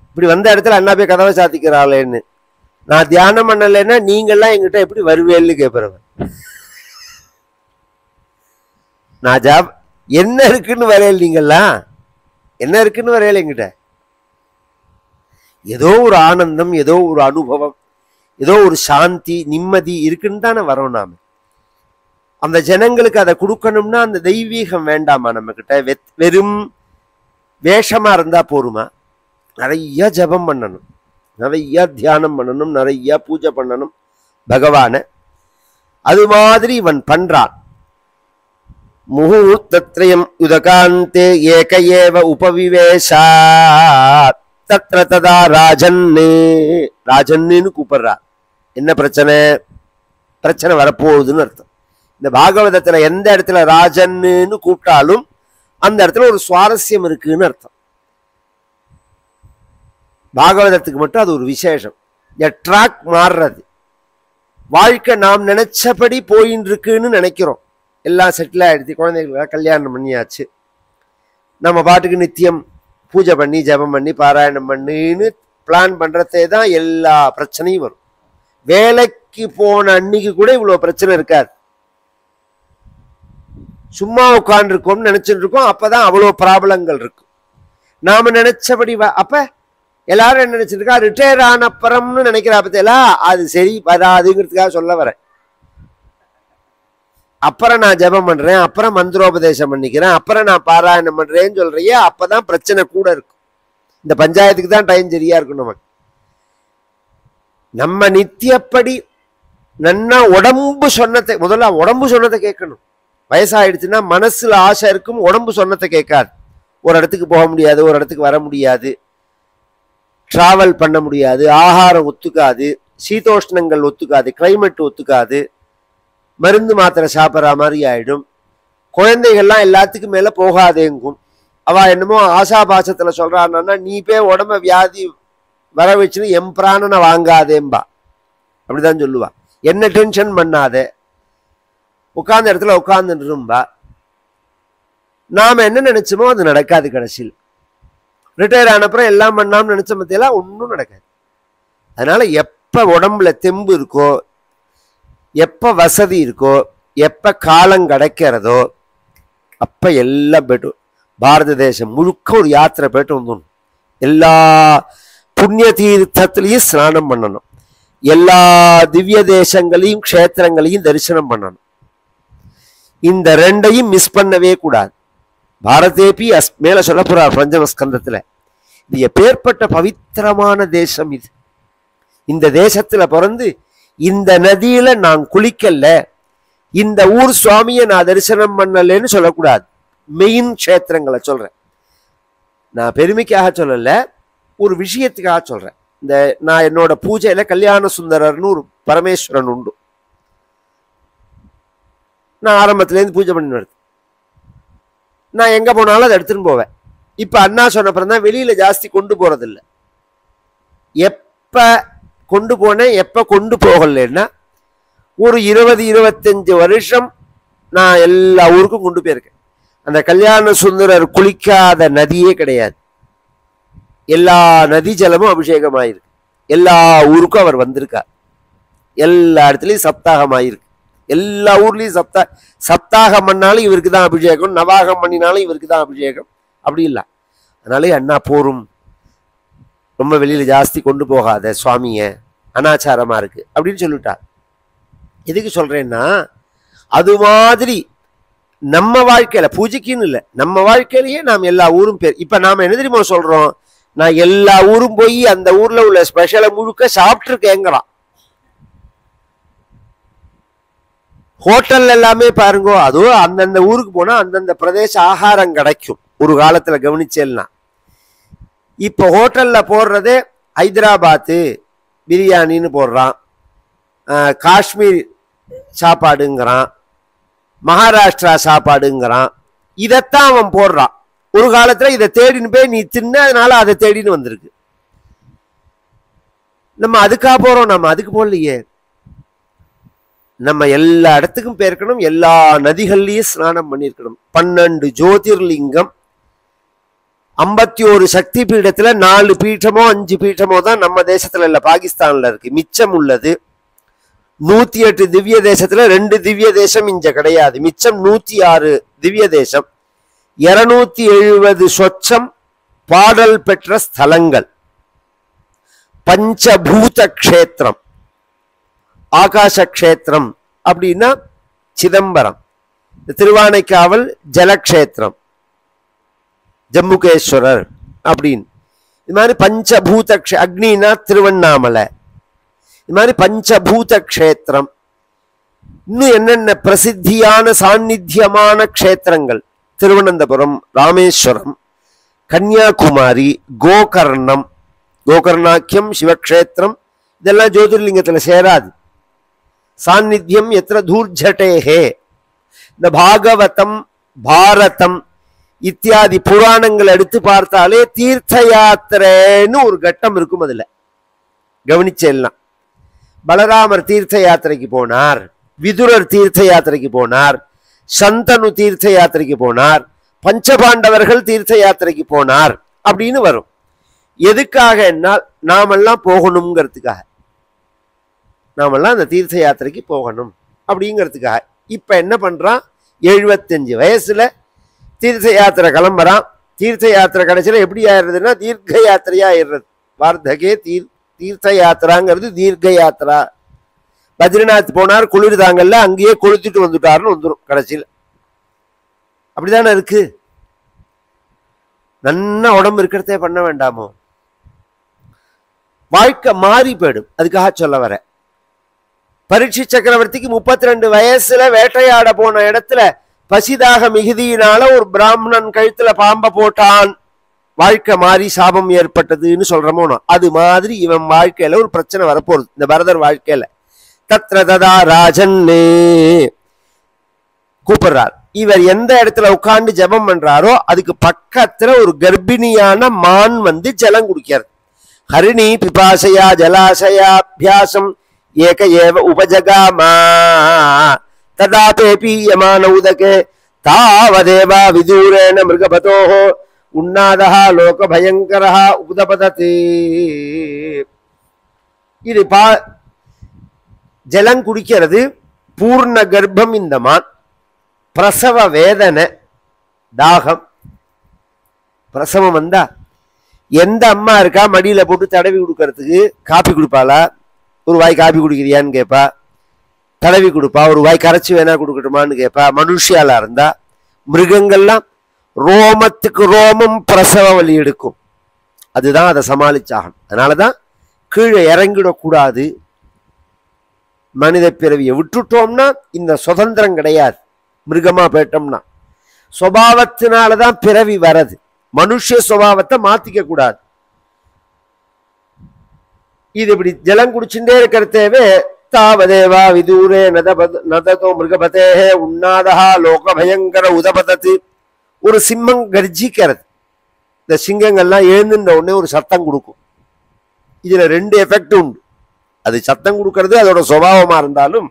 இப்படி வந்த இடத்துல அண்ணா போய் கதவை சாத்திக்கிறாளேன்னு. நான் தியானம் பண்ணலைன்னா நீங்கள்லாம் எங்கிட்ட எப்படி வருவேன்னு கேட்பறவன். நான் என்ன இருக்குன்னு வரையல், நீங்கள்லாம் என்ன இருக்குன்னு வரையல எங்கிட்ட. ஏதோ ஒரு ஆனந்தம், ஏதோ ஒரு அனுபவம், ஏதோ ஒரு சாந்தி, நிம்மதி இருக்குன்னு தானே வரோம் நாம. அந்த ஜனங்களுக்கு அதை கொடுக்கணும்னா அந்த தெய்வீகம் வேண்டாமா நம்ம கிட்ட? வெறும் வேஷமா இருந்தா போருமா? நிறைய ஜபம் பண்ணணும், நிறைய தியானம் பண்ணணும், நிறைய பூஜை பண்ணணும் பகவான. அது மாதிரி இவன் பண்றான். முகூர்த்தத்ரயம் யுதகாந்தே ஏக ஏவ உபவிவேஷா தத்ர ததா ராஜன்னு. ராஜன்னு கூப்பிடுறார். என்ன பிரச்சனை? பிரச்சனை வரப்போகுதுன்னு அர்த்தம். இந்த பாகவதத்துல எந்த இடத்துல ராஜன்னு கூப்பிட்டாலும் அந்த இடத்துல ஒரு சுவாரஸ்யம் இருக்குன்னு அர்த்தம். பாகவதத்துக்கு மட்டும் அது ஒரு விசேஷம். இந்த ட்ராக் மாறுறது. வாழ்க்கை நாம் நினைச்சபடி போயின்னு இருக்குன்னு நினைக்கிறோம். எல்லாம் செட்டில் ஆயிடுச்சு, குழந்தைகளுக்கு கல்யாணம் பண்ணியாச்சு, நம்ம பாட்டுக்கு நித்தியம் பூஜை பண்ணி ஜபம் பண்ணி பாராயணம் பண்ணின்னு பிளான் பண்றதே தான் எல்லா பிரச்சனையும் வரும். வேலைக்கு போன அன்னைக்கு கூட இவ்வளவு பிரச்சனை இருக்காது. சும்மா உட்காந்துருக்கோம்னு நினைச்சுட்டு இருக்கோம், அப்பதான் அவ்வளவு ப்ராப்ளங்கள் இருக்கும். நாம நினைச்சபடி அப்ப எல்லாரும் என்ன நினைச்சிருக்கா, ரிட்டையர் ஆன அப்புறம்னு நினைக்கிறா பத்தியா, அது சரி வராதுங்கிறதுக்காக சொல்ல வரேன். அப்புறம் நான் ஜபம் பண்றேன், அப்புறம் மந்திரோபதேசம் பண்ணிக்கிறேன், அப்புறம் நான் பாராயணம் பண்றேன்னு சொல்றியே, அப்பதான் பிரச்சனை கூட இருக்கும். இந்த பஞ்சாயத்துக்கு தான் டைம் சரியா இருக்கும் நமக்கு. நம்ம நித்தியப்படி நன்னா உடம்பு சொன்னதை, முதல்ல உடம்பு சொன்னதை கேட்கணும். வயசாயிடுச்சுன்னா மனசுல ஆசை இருக்கும், உடம்பு சொன்னதை கேட்காது. ஒரு இடத்துக்கு போக முடியாது, ஒரு இடத்துக்கு வர முடியாது, டிராவல் பண்ண முடியாது, ஆகாரம் ஒத்துக்காது, சீதோஷ்ணங்கள் ஒத்துக்காது, கிளைமேட் ஒத்துக்காது, மருந்து மாத்திரை சாப்பிட்ற மாதிரி ஆயிடும். குழந்தைகள்லாம் எல்லாத்துக்கும் மேல போகாதேங்கும். அவ என்னமோ ஆசாபாசத்துல சொல்றான்னா, நீ போய் உடம்ப வியாதி வர வச்சுன்னு என் பிராணனை வாங்காதேம்பா, அப்படிதான் சொல்லுவா. என்ன டென்ஷன் பண்ணாத, உட்கார்ந்த இடத்துல உட்கார்ந்துரும்பா. நாம என்ன நினைச்சோமோ அது நடக்காது. கடைசியில் ரிட்டையர் ஆனப்புறம் எல்லாம் பண்ணாம நினைச்ச மத்தியெல்லாம் ஒன்றும் நடக்காது. அதனால எப்ப உடம்புல தெம்பு இருக்கோ, எப்ப வசதி இருக்கோ, எப்ப காலம் கிடைக்கிறதோ அப்ப எல்லாம் போய்ட்டு பாரத தேசம் முழுக்க ஒரு யாத்திரை போயிட்டு வந்துடணும். எல்லா புண்ணிய தீர்த்தத்திலையும் ஸ்நானம் பண்ணணும், எல்லா திவ்ய தேசங்களையும் க்ஷேத்திரங்களையும் தரிசனம் பண்ணணும். இந்த ரெண்டையும் மிஸ் பண்ணவே கூடாது. பாரதேபி மேல சொல்ல போறார் பஞ்சமஸ்கந்தத்துல. இது எப்பேற்பட்ட பவித்திரமான தேசம் இது. இந்த தேசத்துல பிறந்து இந்த நதியில நான் குளிக்கல, இந்த ஊர் சுவாமியை நான் தரிசனம் பண்ணலன்னு சொல்லக்கூடாது. மெயின் க்ஷேத்திரங்களை சொல்றேன், நான் பெருமைக்காக சொல்லல, ஒரு விஷயத்துக்காக சொல்றேன். இந்த நான் என்னோட பூஜையில கல்யாண சுந்தரர்னு ஒரு பரமேஸ்வரன் உண்டு. நான் ஆரம்பத்திலேருந்து பூஜை பண்ணி வருது. நான் எங்க போனாலும் அதை எடுத்துன்னு போவேன். இப்ப அண்ணா சொன்னப்புறம் தான் வெளியில ஜாஸ்தி கொண்டு போறதில்லை. எப்ப கொண்டு போனேன், எப்ப கொண்டு போகலன்னா ஒரு 20-25 வருஷம் நான் எல்லா ஊருக்கும் கொண்டு போயிருக்கேன். அந்த கல்யாண சுந்தரர் குளிக்காத நதியே கிடையாது. எல்லா நதி ஜலமும் அபிஷேகமாயிருக்கு. எல்லா ஊருக்கும் அவர் வந்திருக்கார். எல்லா இடத்துலையும் சப்தாகமாயிருக்கு. எல்லா ஊர்லயும் சப்தாகம் பண்ணாலும் இவருக்கு தான் அபிஷேகம், நவாகம் பண்ணினாலும் இவருக்கு தான் அபிஷேகம். அப்படி இல்லை. அதனாலே அண்ணா போரும், ரொம்ப வெளியில ஜாஸ்தி கொண்டு போகாத சுவாமிய, அனாச்சாரமா இருக்கு அப்படின்னு சொல்லிட்டார். எதுக்கு சொல்றேன்னா, அது மாதிரி நம்ம வாழ்க்கையில பூஜைக்குன்னு இல்லை, நம்ம வாழ்க்கையிலேயே நாம் எல்லா ஊரும் பேர். இப்ப நாம என்ன தெரியுமா சொல்றோம், நான் எல்லா ஊரும் போய் அந்த ஊர்ல உள்ள ஸ்பெஷலை முழுக்க சாப்பிட்டுருக்கேங்கிறான். ஹோட்டல் எல்லாமே பாருங்க, அதுவும் அந்தந்த ஊருக்கு போனா அந்தந்த பிரதேச ஆகாரம் கிடைக்கும். ஒரு காலத்துல கவனிச்சேன்னா, இப்ப ஹோட்டல்ல போடுறதே ஹைதராபாத்து பிரியாணின்னு போடுறான், காஷ்மீர் சாப்பாடுங்கிறான், மகாராஷ்டிரா சாப்பாடுங்கிறான். இதைத்தான் அவன் போடுறான். ஒரு காலத்துல இதை தேடின்னு போய் நீ தின்ன, அதனால அதை தேடின்னு வந்திருக்கு. நம்ம அதுக்காக போறோம், நம்ம அதுக்கு போடலையே. நம்ம எல்லா இடத்துக்கும் போயிருக்கணும், எல்லா நதிகள்லயும் ஸ்நானம் பண்ணிருக்கணும். 12 ஜோதிர்லிங்கம், 51 சக்தி பீடத்துல 4 பீட்டமோ 5 பீட்டமோ தான் நம்ம தேசத்துல இல்ல, பாகிஸ்தான்ல இருக்கு. மிச்சம் உள்ளது 108 திவ்ய தேசத்துல 2 திவ்ய தேசம் இங்க கிடையாது. மிச்சம் 106 திவ்ய தேசம், 270 சொச்சம் பாடல் பெற்ற ஸ்தலங்கள், பஞ்சபூத க்ஷேத்திரம். ஆகாச க்ஷேத்திரம் அப்படின்னா சிதம்பரம், திருவானைக்காவல் ஜலக்ஷேத்திரம், ஜம்புகேஸ்வரர் அப்படின்னு. இது மாதிரி பஞ்சபூத அக்னினா திருவண்ணாமலை. இது மாதிரி பஞ்சபூத க்ஷேத்திரம். இன்னும் என்னென்ன பிரசித்தியான சாநித்தியமான க்ஷேத்திரங்கள், திருவனந்தபுரம், ராமேஸ்வரம், கன்னியாகுமரி, கோகர்ணம், கோகர்ணாக்கியம் சிவக்ஷேத்திரம். இதெல்லாம் ஜோதிர்லிங்கத்துல சேராது. சாநித்தியம் எத்திர தூர்ஜட்டேஹே. இந்த பாகவதம், பாரதம் இத்தியாதி புராணங்கள் எடுத்து பார்த்தாலே தீர்த்த யாத்திரைன்னு ஒரு கட்டம் இருக்கும். அதுல கவனிச்செல்லாம், பலராமர் தீர்த்த யாத்திரைக்கு போனார், விதுரர் தீர்த்த யாத்திரைக்கு போனார், சந்தனு தீர்த்த யாத்திரைக்கு போனார், பஞ்சபாண்டவர்கள் தீர்த்த யாத்திரைக்கு போனார் அப்படின்னு வரும். எதுக்காக என்னால் நாமெல்லாம் போகணுங்கிறதுக்காக, நாமெல்லாம் அந்த தீர்த்த யாத்திரைக்கு போகணும் அப்படிங்கிறதுக்காக. இப்ப என்ன பண்றான், 75 வயசுல தீர்த்த யாத்திரை கிளம்புறான். தீர்த்த யாத்திரை கடைசியில எப்படி ஆயிடுறதுன்னா தீர்க்க யாத்திரையா ஆயிடுறது. வார்த்தகே தீர்த்த யாத்திராங்கிறது தீர்க்க யாத்திரா. பத்ரிநாத் போனார், குளிர் தாங்கல்ல, அங்கேயே கொளுத்திட்டு வந்துட்டாருன்னு வந்துடும் கடைசியில். அப்படிதானே இருக்கு. நன்னா உடம்பு இருக்கிறதே பண்ண வேண்டாமோ? வாழ்க்கை மாறி போயிடும். அதுக்காக சொல்ல வர, பரீட்சை சக்கரவர்த்திக்கு 32 வயசுல வேட்டையாட போன இடத்துல பசிதாக மிகுதியினால ஒரு பிராமணன் கழுத்துல பாம்ப போட்டான். வாழ்க்கை மாறி சாபம் ஏற்பட்டதுன்னு சொல்றமோ, அது மாதிரி இவன் வாழ்க்கையில ஒரு பிரச்சனை வரப்போகுது. இந்த பரதர் வாழ்க்கையில தத்ர ததா ராஜன் கூப்பிடுறார். இவர் எந்த இடத்துல உட்கார்ந்து ஜபம் பண்றாரோ அதுக்கு பக்கத்துல ஒரு கர்ப்பிணியான மான் வந்து ஜலம் குடிக்கிறது. ஹரிணி பிபாசையா ஜலாசயாபியாசம் ஏக ஏவ உபஜகாமா ததாபே பீயமான உதகே தாவதேவா விதூரேன மிருகபதோஹோ உன்னாதஹா லோக பயங்கரஹா உதபததே. இது ஜலம் குடிக்கிறது, பூர்ண கர்ப்பம் இந்த மான், பிரசவ வேதனை, தாகம். பிரசவம் வந்தா எந்த அம்மா இருக்கா மடியில போட்டு தடவி கொடுக்கறதுக்கு? காப்பி கொடுப்பாளா? ஒரு வாய் காப்பி குடிக்கிறியான்னு கேட்பா. தடவி கொடுப்பா. ஒரு வாய் கரைச்சி வேணா கொடுக்கட்டுமான்னு கேட்பா. மனுஷியாலா இருந்தா. மிருகங்கள்லாம் ரோமத்துக்கு ரோமம் பிரசவ வலி எடுக்கும். அதுதான் அதை சமாளிச்சாகணும். அதனாலதான் கீழே இறங்கிடக்கூடாது. மனித பிறவியை விட்டுட்டோம்னா இந்த சுதந்திரம் கிடையாது. மிருகமா போயிட்டோம்னா சுபாவத்தினாலதான் பிறவி வரது. மனுஷ சுபாவத்தை மாத்திக்க கூடாது. இது இப்படி ஜலம் குடிச்சுட்டே இருக்கிறதேவே தாவதேவா விதூரே நததோ மிருகபதேஹே உன்னாதஹா லோக பயங்கர உதபதத்து. ஒரு சிம்மம் கர்ஜிக்கிறது. இந்த சிங்கங்கள்லாம் எழுந்துன்ற உடனே ஒரு சத்தம் கொடுக்கும். இதுல 2 எஃபெக்ட் உண்டு. அது சத்தம் கொடுக்கறது அதோட சுபாவமா இருந்தாலும்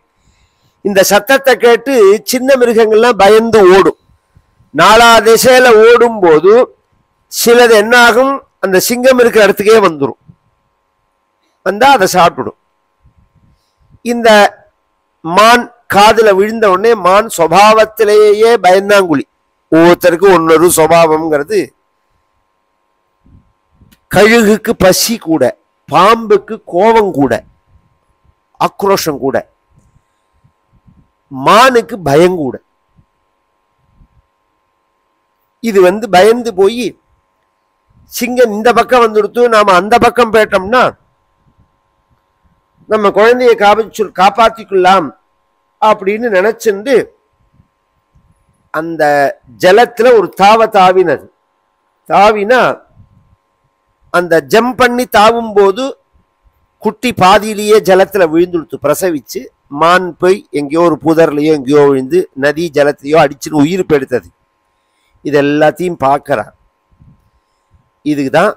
இந்த சத்தத்தை கேட்டு சின்ன மிருகங்கள்லாம் பயந்து ஓடும். 4 திசையில ஓடும் போது சிலது என்ன ஆகும், அந்த சிங்கம் இருக்கிற இடத்துக்கே வந்துடும். வந்தா அதை சாப்பிடும். இந்த மான் காதுல விழுந்த உடனே மான் சுபாவத்திலேயே பயந்தாங்குழி. ஒவ்வொருத்தருக்கும் ஒன்னொரு சுபாவம்ங்கிறது. கழுகுக்கு பசி கூட, பாம்புக்கு கோபம் கூட, ஆக்ரோஷம் கூட, மானுக்கு பயங்கூட. இது பயந்து போய் சிங்கம் இந்த பக்கம் வந்துடுத்து, நாம அந்த பக்கம் போயிட்டோம்னா நம்ம குழந்தைய காப்பாத்திக்கலாம் அப்படின்னு நினைச்சுண்டு அந்த ஜலத்துல ஒரு தாவினது. தாவினா அந்த ஜம்ப் பண்ணி தாவும் போது குட்டி பாதியிலேயே ஜலத்துல விழுந்துடுத்து. பிரசவிச்சு மான் போய் எங்கேயோ ஒரு புதர்லையோ எங்கேயோ விழுந்து நதி ஜலத்தையோ அடிச்சுன்னு உயிர் பெடுத்தது. இது எல்லாத்தையும் பார்க்கிறார். இதுதான்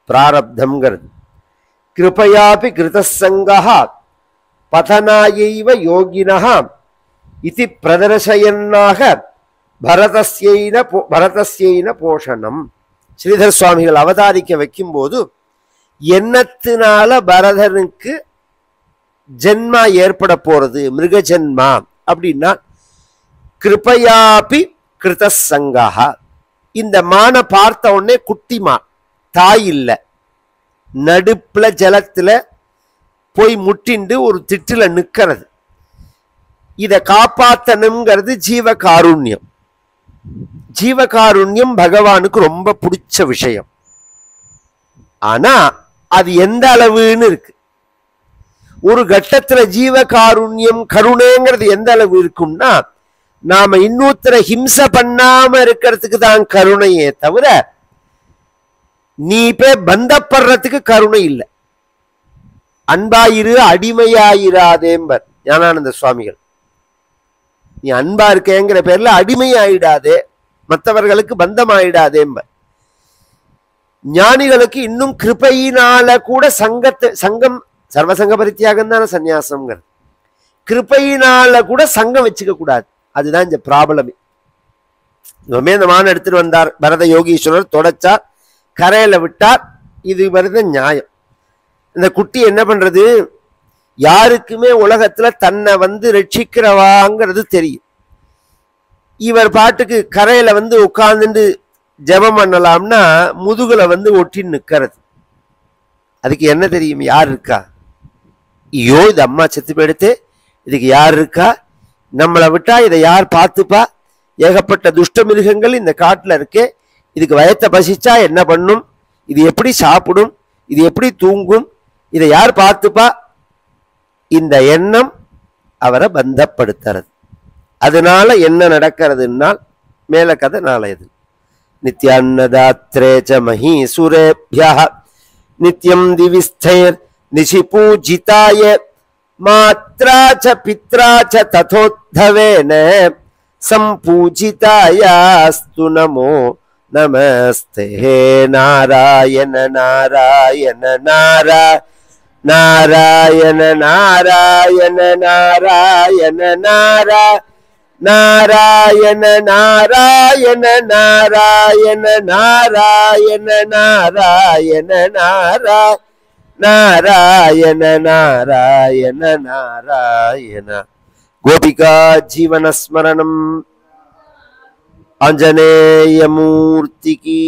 பிராரப்தம்ங்கிறது. கிருபையாபி கிருதசங்கா பதனாயைவ யோகினஹா இதி பிரதர்சயன்னாக பரதஸ்யைன போஷணம். ஸ்ரீதர் சுவாமிகள் அவதாரிக்க வைக்கும் போது எண்ணத்தினால பரதனுக்கு ஜென்மா ஏற்பட போறது, மிருக ஜென்மா அப்படின்னா கிருபையாபி கிருதசங்கா. இந்த மானை பார்த்த உடனே குட்டிமா, தாய் இல்லை, நடுப்புல ஜலத்துல போய் முட்டிண்டு ஒரு திட்டுல நிக்கிறது. இதை காப்பாத்தணுங்கிறது ஜீவகாருண்யம். ஜீவகாருண்யம் பகவானுக்கு ரொம்ப பிடிச்ச விஷயம். ஆனா அது எந்த அளவுன்னு இருக்கு. ஒரு கட்டத்துல ஜீவகாருண்யம் கருணைங்கிறது எந்த அளவு இருக்கும்னா, நாம இன்னொருத்தரை ஹிம்சை பண்ணாம இருக்கிறதுக்கு தான் கருணையே தவிர நீ போய் பந்தப்படுறதுக்கு கருணை இல்லை. அன்பாயிரு அடிமையாயிராதேம்பர் ஞானானந்த சுவாமிகள். நீ அன்பா இருக்கேங்கிற பேர்ல அடிமையாயிடாதே, மற்றவர்களுக்கு பந்தமாயிடாதேம்பர். ஞானிகளுக்கு இன்னும் கிருபையினால கூட சங்கம் சர்வசங்க பரித்தியாகம் தானே சந்நியாசம்ங்கிறது. கிருபையினால கூட சங்கம் வச்சுக்க கூடாது. அதுதான் இந்த ப்ராப்ளமே. இவமே இந்த மான எடுத்துட்டு வந்தார் பரத யோகீஸ்வரர், தொடச்சார், கரையில விட்டார். இது வருது நியாயம். இந்த குட்டி என்ன பண்றது? யாருக்குமே உலகத்துல தன்னை ரட்சிக்கிறவாங்கிறது தெரியும். இவர் பாட்டுக்கு கரையில உட்கார்ந்துட்டு ஜெபம் பண்ணலாம்னா முதுகுல ஒட்டி நிக்கிறது. அதுக்கு என்ன தெரியும்? யார் இருக்கா? ஐயோ இது அம்மா செத்து போயிடுத்து, இதுக்கு யார் இருக்கா? நம்மளை விட்டா இதை யார் பார்த்துப்பா? ஏகப்பட்ட துஷ்ட மிருகங்கள் இந்த காட்டுல இருக்கே, இதுக்கு வயத்தை பசிச்சா என்ன பண்ணும்? இது எப்படி சாப்பிடும்? இது எப்படி தூங்கும்? இதை யார் பார்த்துப்பா? இந்த எண்ணம் அவரை பந்தப்படுத்துறது. அதனால என்ன நடக்கிறதுன்னா மேல கதை நாளையது. நித்யான்னதாத்ரேச்ச மஹீசுரேப்யா நித்யம் திவிஸ்தைர் நிசிபூஜிதாய மாத்ராச்ச பித்ராச்ச ததோத்தவேன சம்பூஜிதாயாஸ்து நமோ நமஸ்தே. நாராயண நாராயண நாராயண நாராயண நாராயண நாராயண நாராயண நாராயண நாராயண நாராயண நாராயண நாராயண நாராயண. கோபிகா ஜீவனஸ்மரணம். ஆஞ்சநேய மூர்த்திக்கு